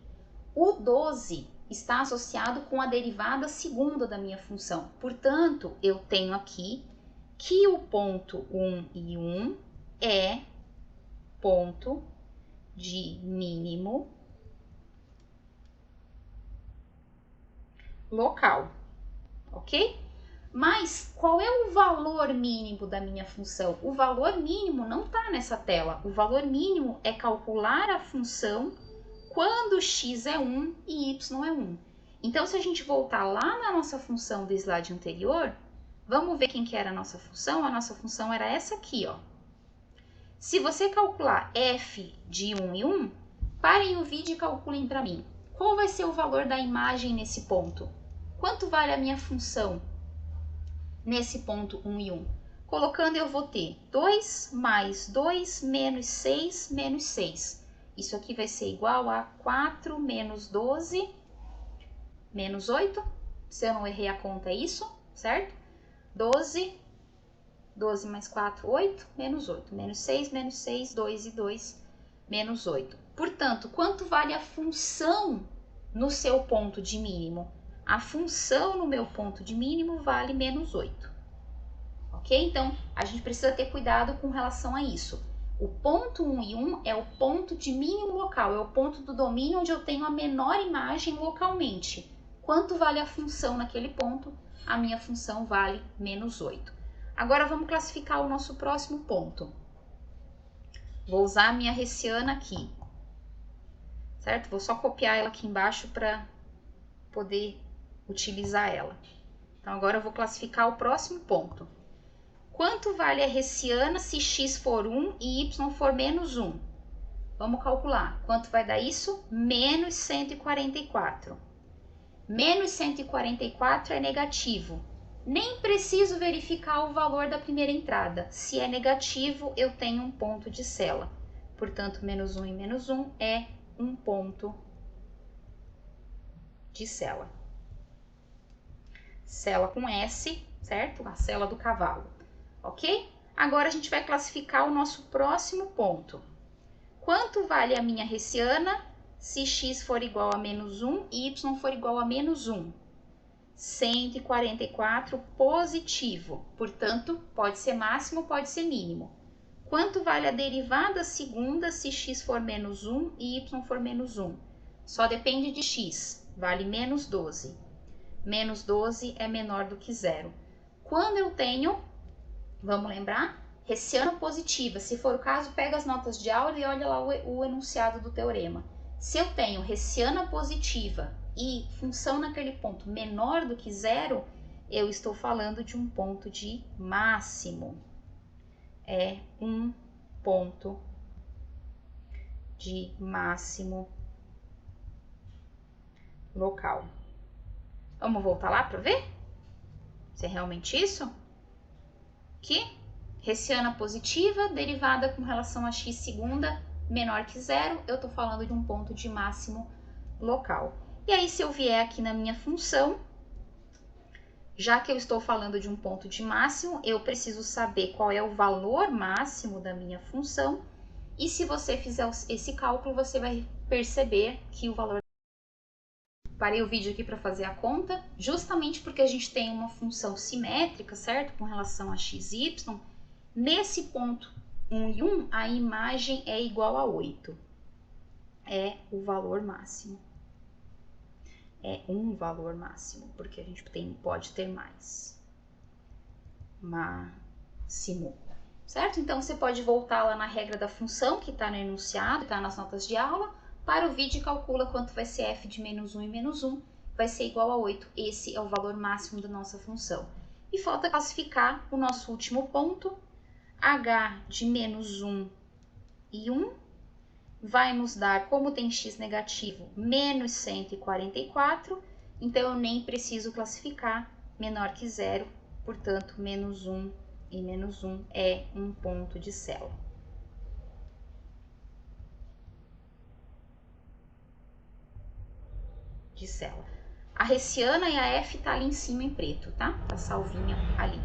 o 12 está associado com a derivada segunda da minha função. Portanto, eu tenho aqui que o ponto 1 e 1 é ponto de mínimo local, ok? Mas qual é o valor mínimo da minha função? O valor mínimo não está nessa tela. O valor mínimo é calcular a função quando x é 1 e y é 1. Então, se a gente voltar lá na nossa função do slide anterior, vamos ver quem que era a nossa função? A nossa função era essa aqui, ó. Se você calcular f de 1 e 1, parem o vídeo e calculem para mim. Qual vai ser o valor da imagem nesse ponto? Quanto vale a minha função nesse ponto 1 e 1? Colocando, eu vou ter 2 mais 2 menos 6 menos 6. Isso aqui vai ser igual a 4 menos 12 menos 8. Se eu não errei a conta, é isso, certo? 12 mais 4, 8, menos 8. Menos 6, 2 e 2, menos 8. Portanto, quanto vale a função no seu ponto de mínimo? A função no meu ponto de mínimo vale menos 8. Ok? Então, a gente precisa ter cuidado com relação a isso. O ponto 1 e 1 é o ponto de mínimo local, é o ponto do domínio onde eu tenho a menor imagem localmente. Quanto vale a função naquele ponto? A minha função vale menos 8. Agora vamos classificar o nosso próximo ponto. Vou usar a minha hessiana aqui, certo? Vou só copiar ela aqui embaixo para poder utilizar ela. Então, agora eu vou classificar o próximo ponto. Quanto vale a hessiana se x for 1 e y for menos 1? Vamos calcular. Quanto vai dar isso? Menos 144. Menos 144 é negativo. Nem preciso verificar o valor da primeira entrada. Se é negativo, eu tenho um ponto de cela. Portanto, menos 1 e menos 1 é um ponto de cela. Cela com S, certo? A cela do cavalo. Ok? Agora a gente vai classificar o nosso próximo ponto. Quanto vale a minha hessiana se x for igual a menos 1 e y for igual a menos 1? 144 positivo, portanto, pode ser máximo, pode ser mínimo. Quanto vale a derivada segunda se x for menos 1 e y for menos 1? Só depende de x, vale menos 12. Menos 12 é menor do que zero. Quando eu tenho, vamos lembrar, hessiana positiva, se for o caso, pega as notas de aula e olha lá o enunciado do teorema. Se eu tenho hessiana positiva e função naquele ponto menor do que zero, eu estou falando de um ponto de máximo. É um ponto de máximo local. Vamos voltar lá para ver se é realmente isso? Aqui, hessiana positiva, derivada com relação a x segunda menor que zero, eu estou falando de um ponto de máximo local. E aí, se eu vier aqui na minha função, já que eu estou falando de um ponto de máximo, eu preciso saber qual é o valor máximo da minha função. E se você fizer esse cálculo, você vai perceber que o valor... Parei o vídeo aqui para fazer a conta, justamente porque a gente tem uma função simétrica, certo? Com relação a x e y. Nesse ponto 1 e 1, a imagem é igual a 8. É o valor máximo. É um valor máximo, porque a gente pode ter mais. Máximo. Certo? Então, você pode voltar lá na regra da função, que está no enunciado, está nas notas de aula, para o vídeo e calcula quanto vai ser f de menos 1 e menos 1, vai ser igual a 8. Esse é o valor máximo da nossa função. E falta classificar o nosso último ponto, h de menos 1 e 1, vai nos dar, como tem x negativo, menos 144, então eu nem preciso classificar, menor que zero, portanto, menos 1 e menos 1 é um ponto de cela. A hessiana e a f tá ali em cima em preto, tá? Tá salvinha ali.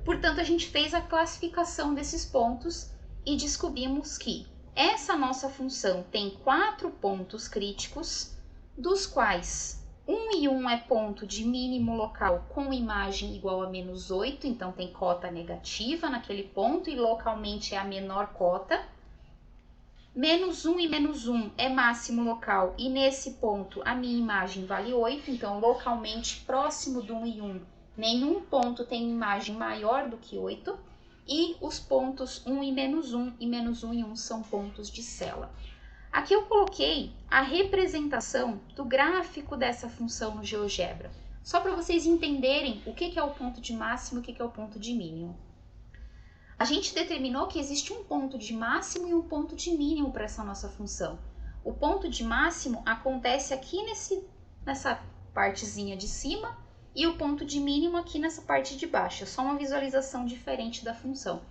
Portanto, a gente fez a classificação desses pontos e descobrimos que essa nossa função tem 4 pontos críticos, dos quais 1 e 1 é ponto de mínimo local com imagem igual a menos 8, então tem cota negativa naquele ponto e localmente é a menor cota. Menos 1 e menos 1 é máximo local e nesse ponto a minha imagem vale 8, então localmente próximo do 1 e 1, nenhum ponto tem imagem maior do que 8. E os pontos 1 e menos 1 e menos 1 e 1 são pontos de cela. Aqui eu coloquei a representação do gráfico dessa função no GeoGebra, só para vocês entenderem o que é o ponto de máximo e o que é o ponto de mínimo. A gente determinou que existe um ponto de máximo e um ponto de mínimo para essa nossa função. O ponto de máximo acontece aqui nessa partezinha de cima e o ponto de mínimo aqui nessa parte de baixo. É só uma visualização diferente da função.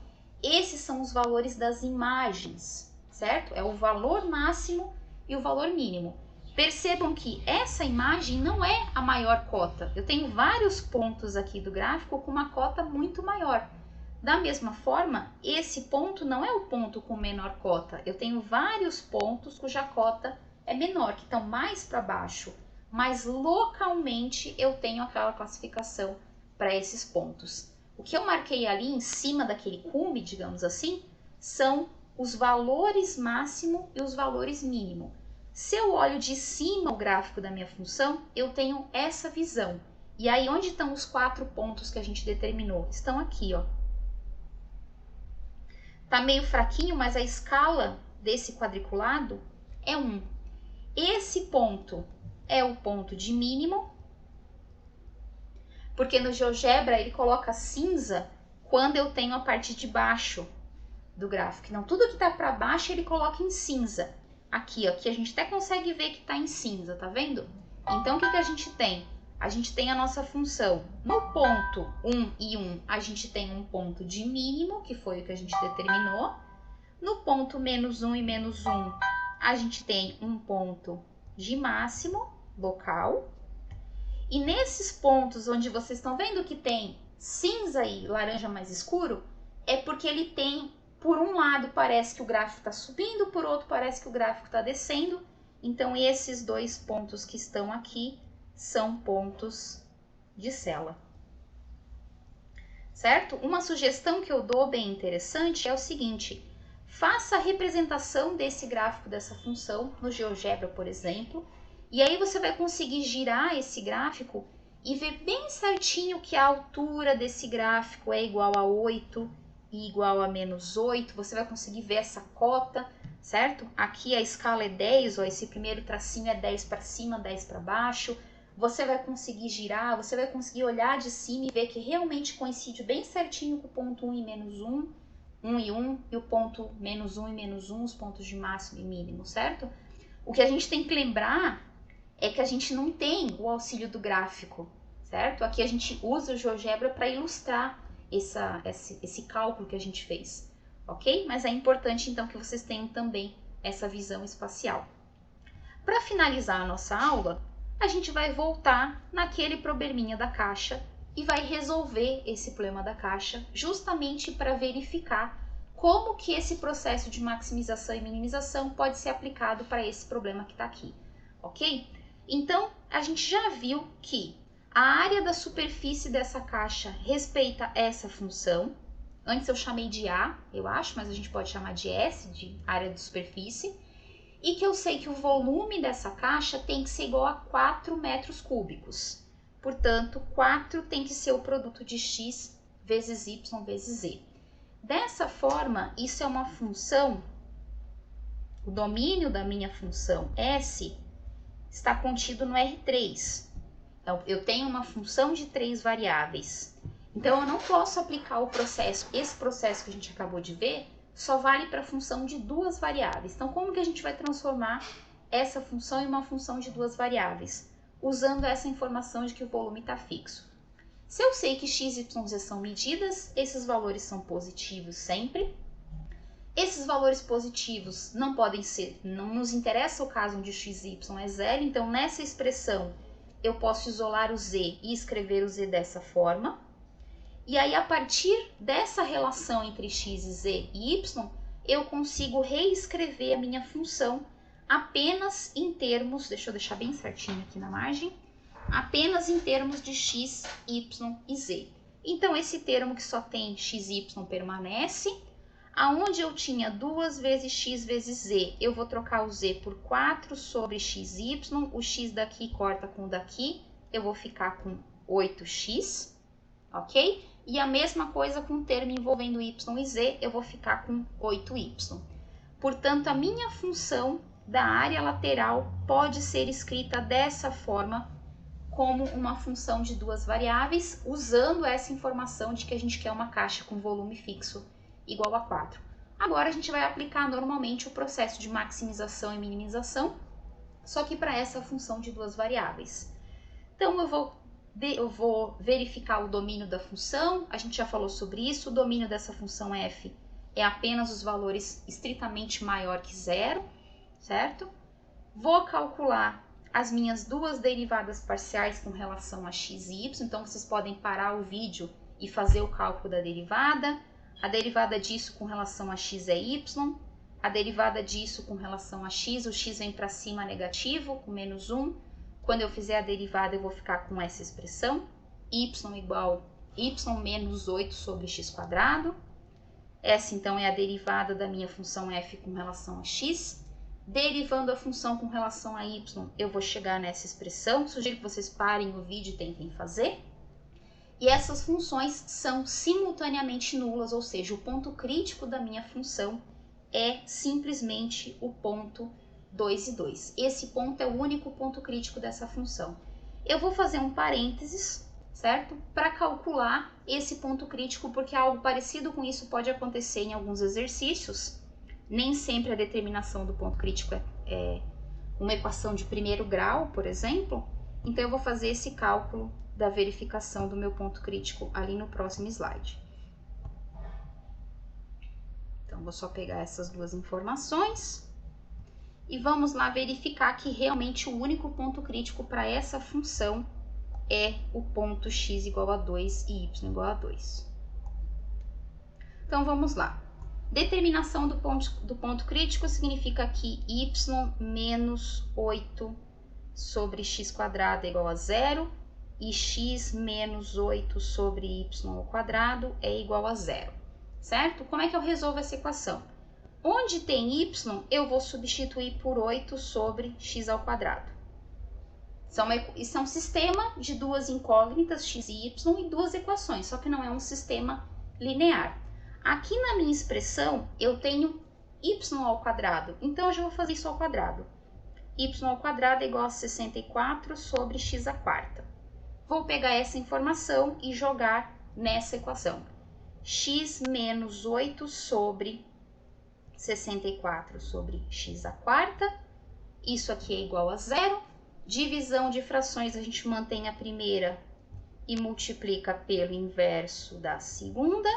Esses são os valores das imagens, certo? É o valor máximo e o valor mínimo. Percebam que essa imagem não é a maior cota. Eu tenho vários pontos aqui do gráfico com uma cota muito maior. Da mesma forma, esse ponto não é o ponto com menor cota. Eu tenho vários pontos cuja cota é menor, que estão mais para baixo. Mas localmente eu tenho aquela classificação para esses pontos. O que eu marquei ali em cima daquele cume, digamos assim, são os valores máximo e os valores mínimo. Se eu olho de cima o gráfico da minha função, eu tenho essa visão. E aí, onde estão os 4 pontos que a gente determinou? Estão aqui, ó. Tá meio fraquinho, mas a escala desse quadriculado é 1. Esse ponto é o ponto de mínimo, porque no GeoGebra ele coloca cinza quando eu tenho a parte de baixo do gráfico. Então, tudo que está para baixo ele coloca em cinza. Aqui, ó, aqui a gente até consegue ver que está em cinza, tá vendo? Então, o que a gente tem? A gente tem a nossa função. No ponto 1 e 1, a gente tem um ponto de mínimo, que foi o que a gente determinou. No ponto menos 1 e menos 1, a gente tem um ponto de máximo local. E nesses pontos onde vocês estão vendo que tem cinza e laranja mais escuro, é porque ele tem, por um lado parece que o gráfico está subindo, por outro parece que o gráfico está descendo. Então esses 2 pontos que estão aqui são pontos de sela. Certo? Uma sugestão que eu dou bem interessante é o seguinte: faça a representação desse gráfico, dessa função, no GeoGebra, por exemplo, e aí você vai conseguir girar esse gráfico e ver bem certinho que a altura desse gráfico é igual a 8 e igual a menos 8. Você vai conseguir ver essa cota, certo? Aqui a escala é 10, ó, esse primeiro tracinho é 10 para cima, 10 para baixo. Você vai conseguir girar, você vai conseguir olhar de cima e ver que realmente coincide bem certinho com o ponto 1 e menos 1, 1 e 1, e o ponto menos 1 e menos 1, os pontos de máximo e mínimo, certo? O que a gente tem que lembrar é que a gente não tem o auxílio do gráfico, certo? Aqui a gente usa o GeoGebra para ilustrar esse cálculo que a gente fez, ok? Mas é importante então que vocês tenham também essa visão espacial. Para finalizar a nossa aula, a gente vai voltar naquele probleminha da caixa e vai resolver esse problema da caixa justamente para verificar como que esse processo de maximização e minimização pode ser aplicado para esse problema que está aqui, ok? Então, a gente já viu que a área da superfície dessa caixa respeita essa função. Antes eu chamei de A, eu acho, mas a gente pode chamar de S, de área de superfície. E que eu sei que o volume dessa caixa tem que ser igual a 4 metros cúbicos. Portanto, 4 tem que ser o produto de x vezes y vezes z. Dessa forma, isso é uma função, o domínio da minha função S está contido no R3. Então, eu tenho uma função de 3 variáveis. Então, eu não posso aplicar o processo, esse processo que a gente acabou de ver, só vale para a função de 2 variáveis. Então, como que a gente vai transformar essa função em uma função de 2 variáveis? Usando essa informação de que o volume está fixo. Se eu sei que x, y, z são medidas, esses valores são positivos sempre. Esses valores positivos não podem ser, não nos interessa o caso onde x e y é zero, então nessa expressão eu posso isolar o z e escrever o z dessa forma. E aí, a partir dessa relação entre x, z e y, eu consigo reescrever a minha função apenas em termos, deixa eu deixar bem certinho aqui na margem, apenas em termos de x, y e z. Então, esse termo que só tem x e y permanece. Aonde eu tinha 2 vezes x vezes z, eu vou trocar o z por 4 sobre x, y. O x daqui corta com o daqui, eu vou ficar com 8x, ok? E a mesma coisa com o termo envolvendo y e z, eu vou ficar com 8y. Portanto, a minha função da área lateral pode ser escrita dessa forma, como uma função de 2 variáveis, usando essa informação de que a gente quer uma caixa com volume fixo igual a 4. Agora, a gente vai aplicar normalmente o processo de maximização e minimização, só que para essa função de 2 variáveis. Então, eu vou eu vou verificar o domínio da função, a gente já falou sobre isso, o domínio dessa função f é apenas os valores estritamente maior que zero, certo? Vou calcular as minhas duas derivadas parciais com relação a x e y, então vocês podem parar o vídeo e fazer o cálculo da derivada. A derivada disso com relação a x é y, a derivada disso com relação a x, o x vem para cima negativo, com menos 1. Quando eu fizer a derivada, eu vou ficar com essa expressão, y igual y menos 8 sobre x². Essa, então, é a derivada da minha função f com relação a x. Derivando a função com relação a y, eu vou chegar nessa expressão. Sugiro que vocês parem o vídeo e tentem fazer. E essas funções são simultaneamente nulas, ou seja, o ponto crítico da minha função é simplesmente o ponto 2 e 2. Esse ponto é o único ponto crítico dessa função. Eu vou fazer um parênteses, certo? Para calcular esse ponto crítico, porque algo parecido com isso pode acontecer em alguns exercícios. Nem sempre a determinação do ponto crítico é uma equação de primeiro grau, por exemplo. Então, eu vou fazer esse cálculo da verificação do meu ponto crítico ali no próximo slide. Então, vou só pegar essas duas informações e vamos lá verificar que realmente o único ponto crítico para essa função é o ponto x igual a 2 e y igual a 2. Então, vamos lá. Determinação do ponto crítico significa que y menos 8 sobre x² é igual a 0 e x menos 8 sobre y ao quadrado é igual a 0, certo? Como é que eu resolvo essa equação? Onde tem y, eu vou substituir por 8 sobre x ao quadrado. Isso é um sistema de duas incógnitas, x e y, e duas equações, só que não é um sistema linear. Aqui na minha expressão, eu tenho y ao quadrado, então eu já vou fazer isso ao quadrado. Y ao quadrado é igual a 64 sobre x². Vou pegar essa informação e jogar nessa equação. X menos 8 sobre 64 sobre x². Isso aqui é igual a 0. Divisão de frações, a gente mantém a primeira e multiplica pelo inverso da segunda.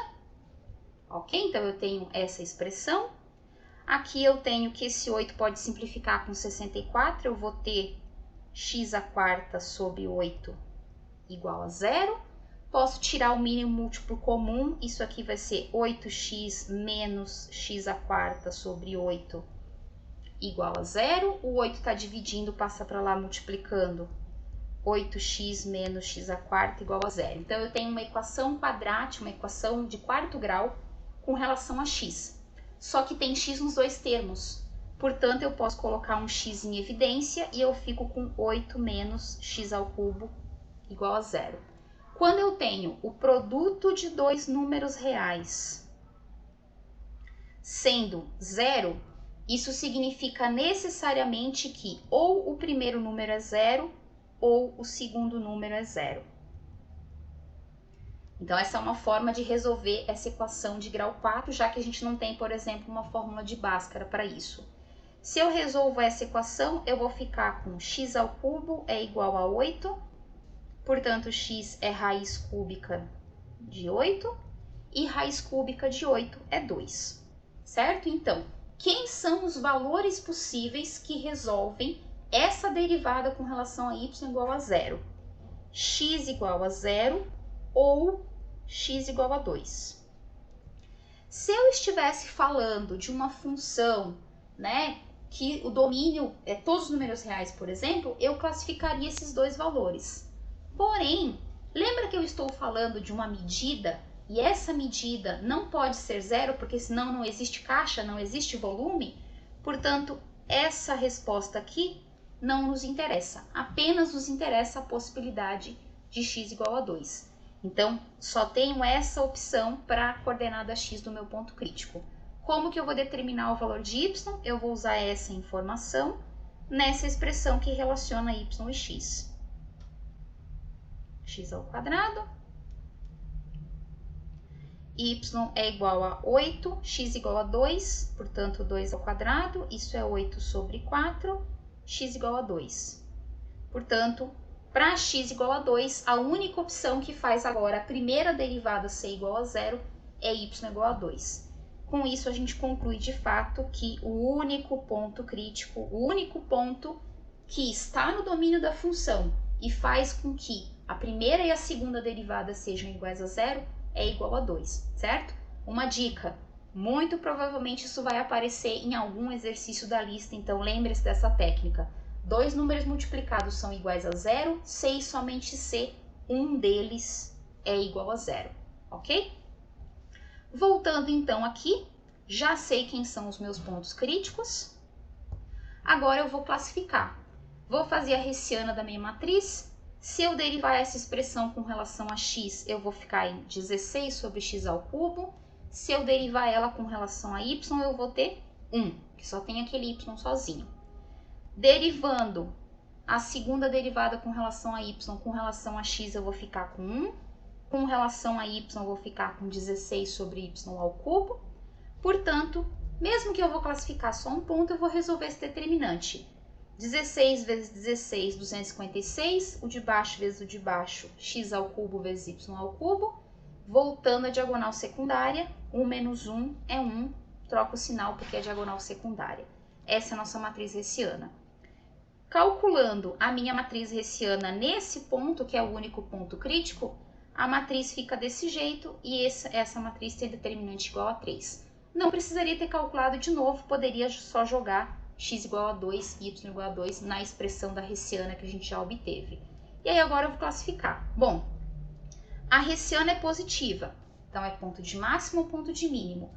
Ok? Então, eu tenho essa expressão. Aqui eu tenho que esse 8 pode simplificar com 64. Eu vou ter x² sobre 8 igual a 0. Posso tirar o mínimo múltiplo comum. Isso aqui vai ser 8x menos x² sobre 8 igual a 0. O 8 está dividindo, passa para lá multiplicando. 8x menos x² igual a 0. Então, eu tenho uma equação quadrática, uma equação de quarto grau com relação a x. Só que tem x nos dois termos. Portanto, eu posso colocar um x em evidência e eu fico com 8 menos x² igual a 0. Quando eu tenho o produto de dois números reais sendo 0, isso significa necessariamente que ou o primeiro número é 0 ou o segundo número é 0. Então, essa é uma forma de resolver essa equação de grau 4, já que a gente não tem, por exemplo, uma fórmula de Bhaskara para isso. Se eu resolvo essa equação, eu vou ficar com x² é igual a 8, portanto, x é raiz cúbica de 8, e raiz cúbica de 8 é 2, certo? Então, quem são os valores possíveis que resolvem essa derivada com relação a y igual a 0? X igual a 0 ou x igual a 2. Se eu estivesse falando de uma função, né, que o domínio é todos os números reais, por exemplo, eu classificaria esses dois valores. Porém, lembra que eu estou falando de uma medida e essa medida não pode ser 0, porque senão não existe caixa, não existe volume? Portanto, essa resposta aqui não nos interessa, apenas nos interessa a possibilidade de x igual a 2. Então, só tenho essa opção para a coordenada x do meu ponto crítico. Como que eu vou determinar o valor de y? Eu vou usar essa informação nessa expressão que relaciona y e x. X ao quadrado. Y é igual a 8, x igual a 2, portanto, 2 ao quadrado. Isso é 8 sobre 4, x igual a 2. Portanto, Para x igual a 2, a única opção que faz agora a primeira derivada ser igual a zero é y igual a 2. Com isso, a gente conclui de fato que o único ponto crítico, o único ponto que está no domínio da função e faz com que a primeira e a segunda derivada sejam iguais a zero é igual a 2, certo? Uma dica, muito provavelmente isso vai aparecer em algum exercício da lista, então lembre-se dessa técnica. Dois números multiplicados são iguais a zero, se e somente se um deles é igual a zero, ok? Voltando então aqui, já sei quem são os meus pontos críticos. Agora eu vou classificar. Vou fazer a hessiana da minha matriz. Se eu derivar essa expressão com relação a x, eu vou ficar em 16 sobre x ao cubo. Se eu derivar ela com relação a y, eu vou ter 1, que só tem aquele y sozinho. Derivando a segunda derivada com relação a y, com relação a x, eu vou ficar com 1. Com relação a y, eu vou ficar com 16 sobre y ao cubo. Portanto, mesmo que eu vou classificar só um ponto, eu vou resolver esse determinante. 16 vezes 16, 256. O de baixo vezes o de baixo, x ao cubo vezes y ao cubo. Voltando à diagonal secundária, 1 menos 1 é 1. Troco o sinal porque é diagonal secundária. Essa é a nossa matriz hessiana. Calculando a minha matriz hessiana nesse ponto, que é o único ponto crítico, a matriz fica desse jeito e essa matriz tem determinante igual a 3. Não precisaria ter calculado de novo, poderia só jogar x igual a 2, y igual a 2 na expressão da hessiana que a gente já obteve. E aí agora eu vou classificar. Bom, a hessiana é positiva, então é ponto de máximo ou ponto de mínimo.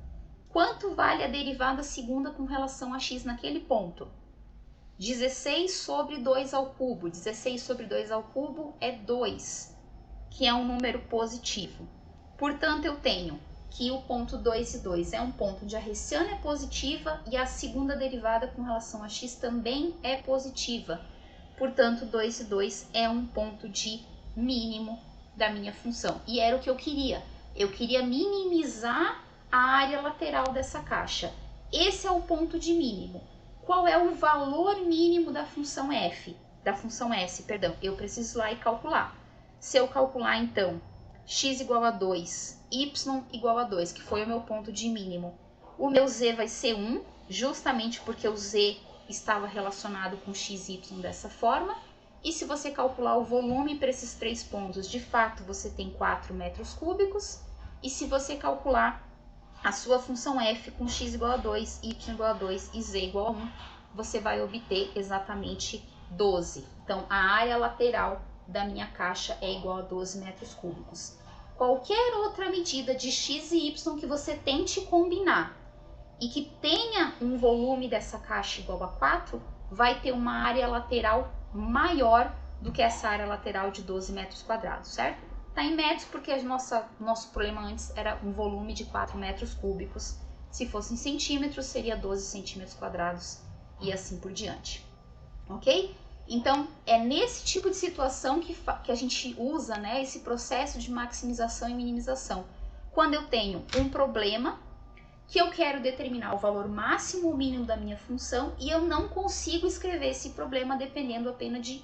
Quanto vale a derivada segunda com relação a x naquele ponto? 16 sobre 2 ao cubo. 16 sobre 2 ao cubo é 2, que é um número positivo. Portanto, eu tenho que o ponto 2 e 2 é um ponto onde a hessiana é positiva e a segunda derivada com relação a x também é positiva. Portanto, 2 e 2 é um ponto de mínimo da minha função. E era o que eu queria. Eu queria minimizar a área lateral dessa caixa. Esse é o ponto de mínimo. Qual é o valor mínimo da função f? Da função s, perdão. Eu preciso ir lá e calcular. Se eu calcular, então, x igual a 2, y igual a 2, que foi o meu ponto de mínimo, o meu z vai ser 1, justamente porque o z estava relacionado com x e y dessa forma. E se você calcular o volume para esses três pontos, de fato, você tem 4 metros cúbicos. E se você calcular a sua função f com x igual a 2, y igual a 2 e z igual a 1, você vai obter exatamente 12. Então, a área lateral da minha caixa é igual a 12 metros cúbicos. Qualquer outra medida de x e y que você tente combinar e que tenha um volume dessa caixa igual a 4, vai ter uma área lateral maior do que essa área lateral de 12 metros quadrados, certo? Está em metros porque nosso problema antes era um volume de 4 metros cúbicos. Se fosse em centímetros, seria 12 centímetros quadrados e assim por diante. Ok? Então, é nesse tipo de situação que a gente usa, né, esse processo de maximização e minimização. Quando eu tenho um problema que eu quero determinar o valor máximo ou mínimo da minha função e eu não consigo escrever esse problema dependendo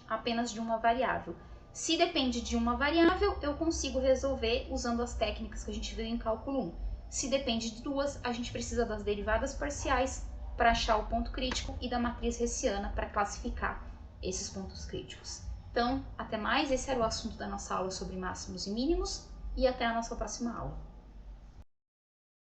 apenas de uma variável. Se depende de uma variável, eu consigo resolver usando as técnicas que a gente viu em cálculo 1. Se depende de duas, a gente precisa das derivadas parciais para achar o ponto crítico e da matriz hessiana para classificar esses pontos críticos. Então, até mais, esse era o assunto da nossa aula sobre máximos e mínimos e até a nossa próxima aula.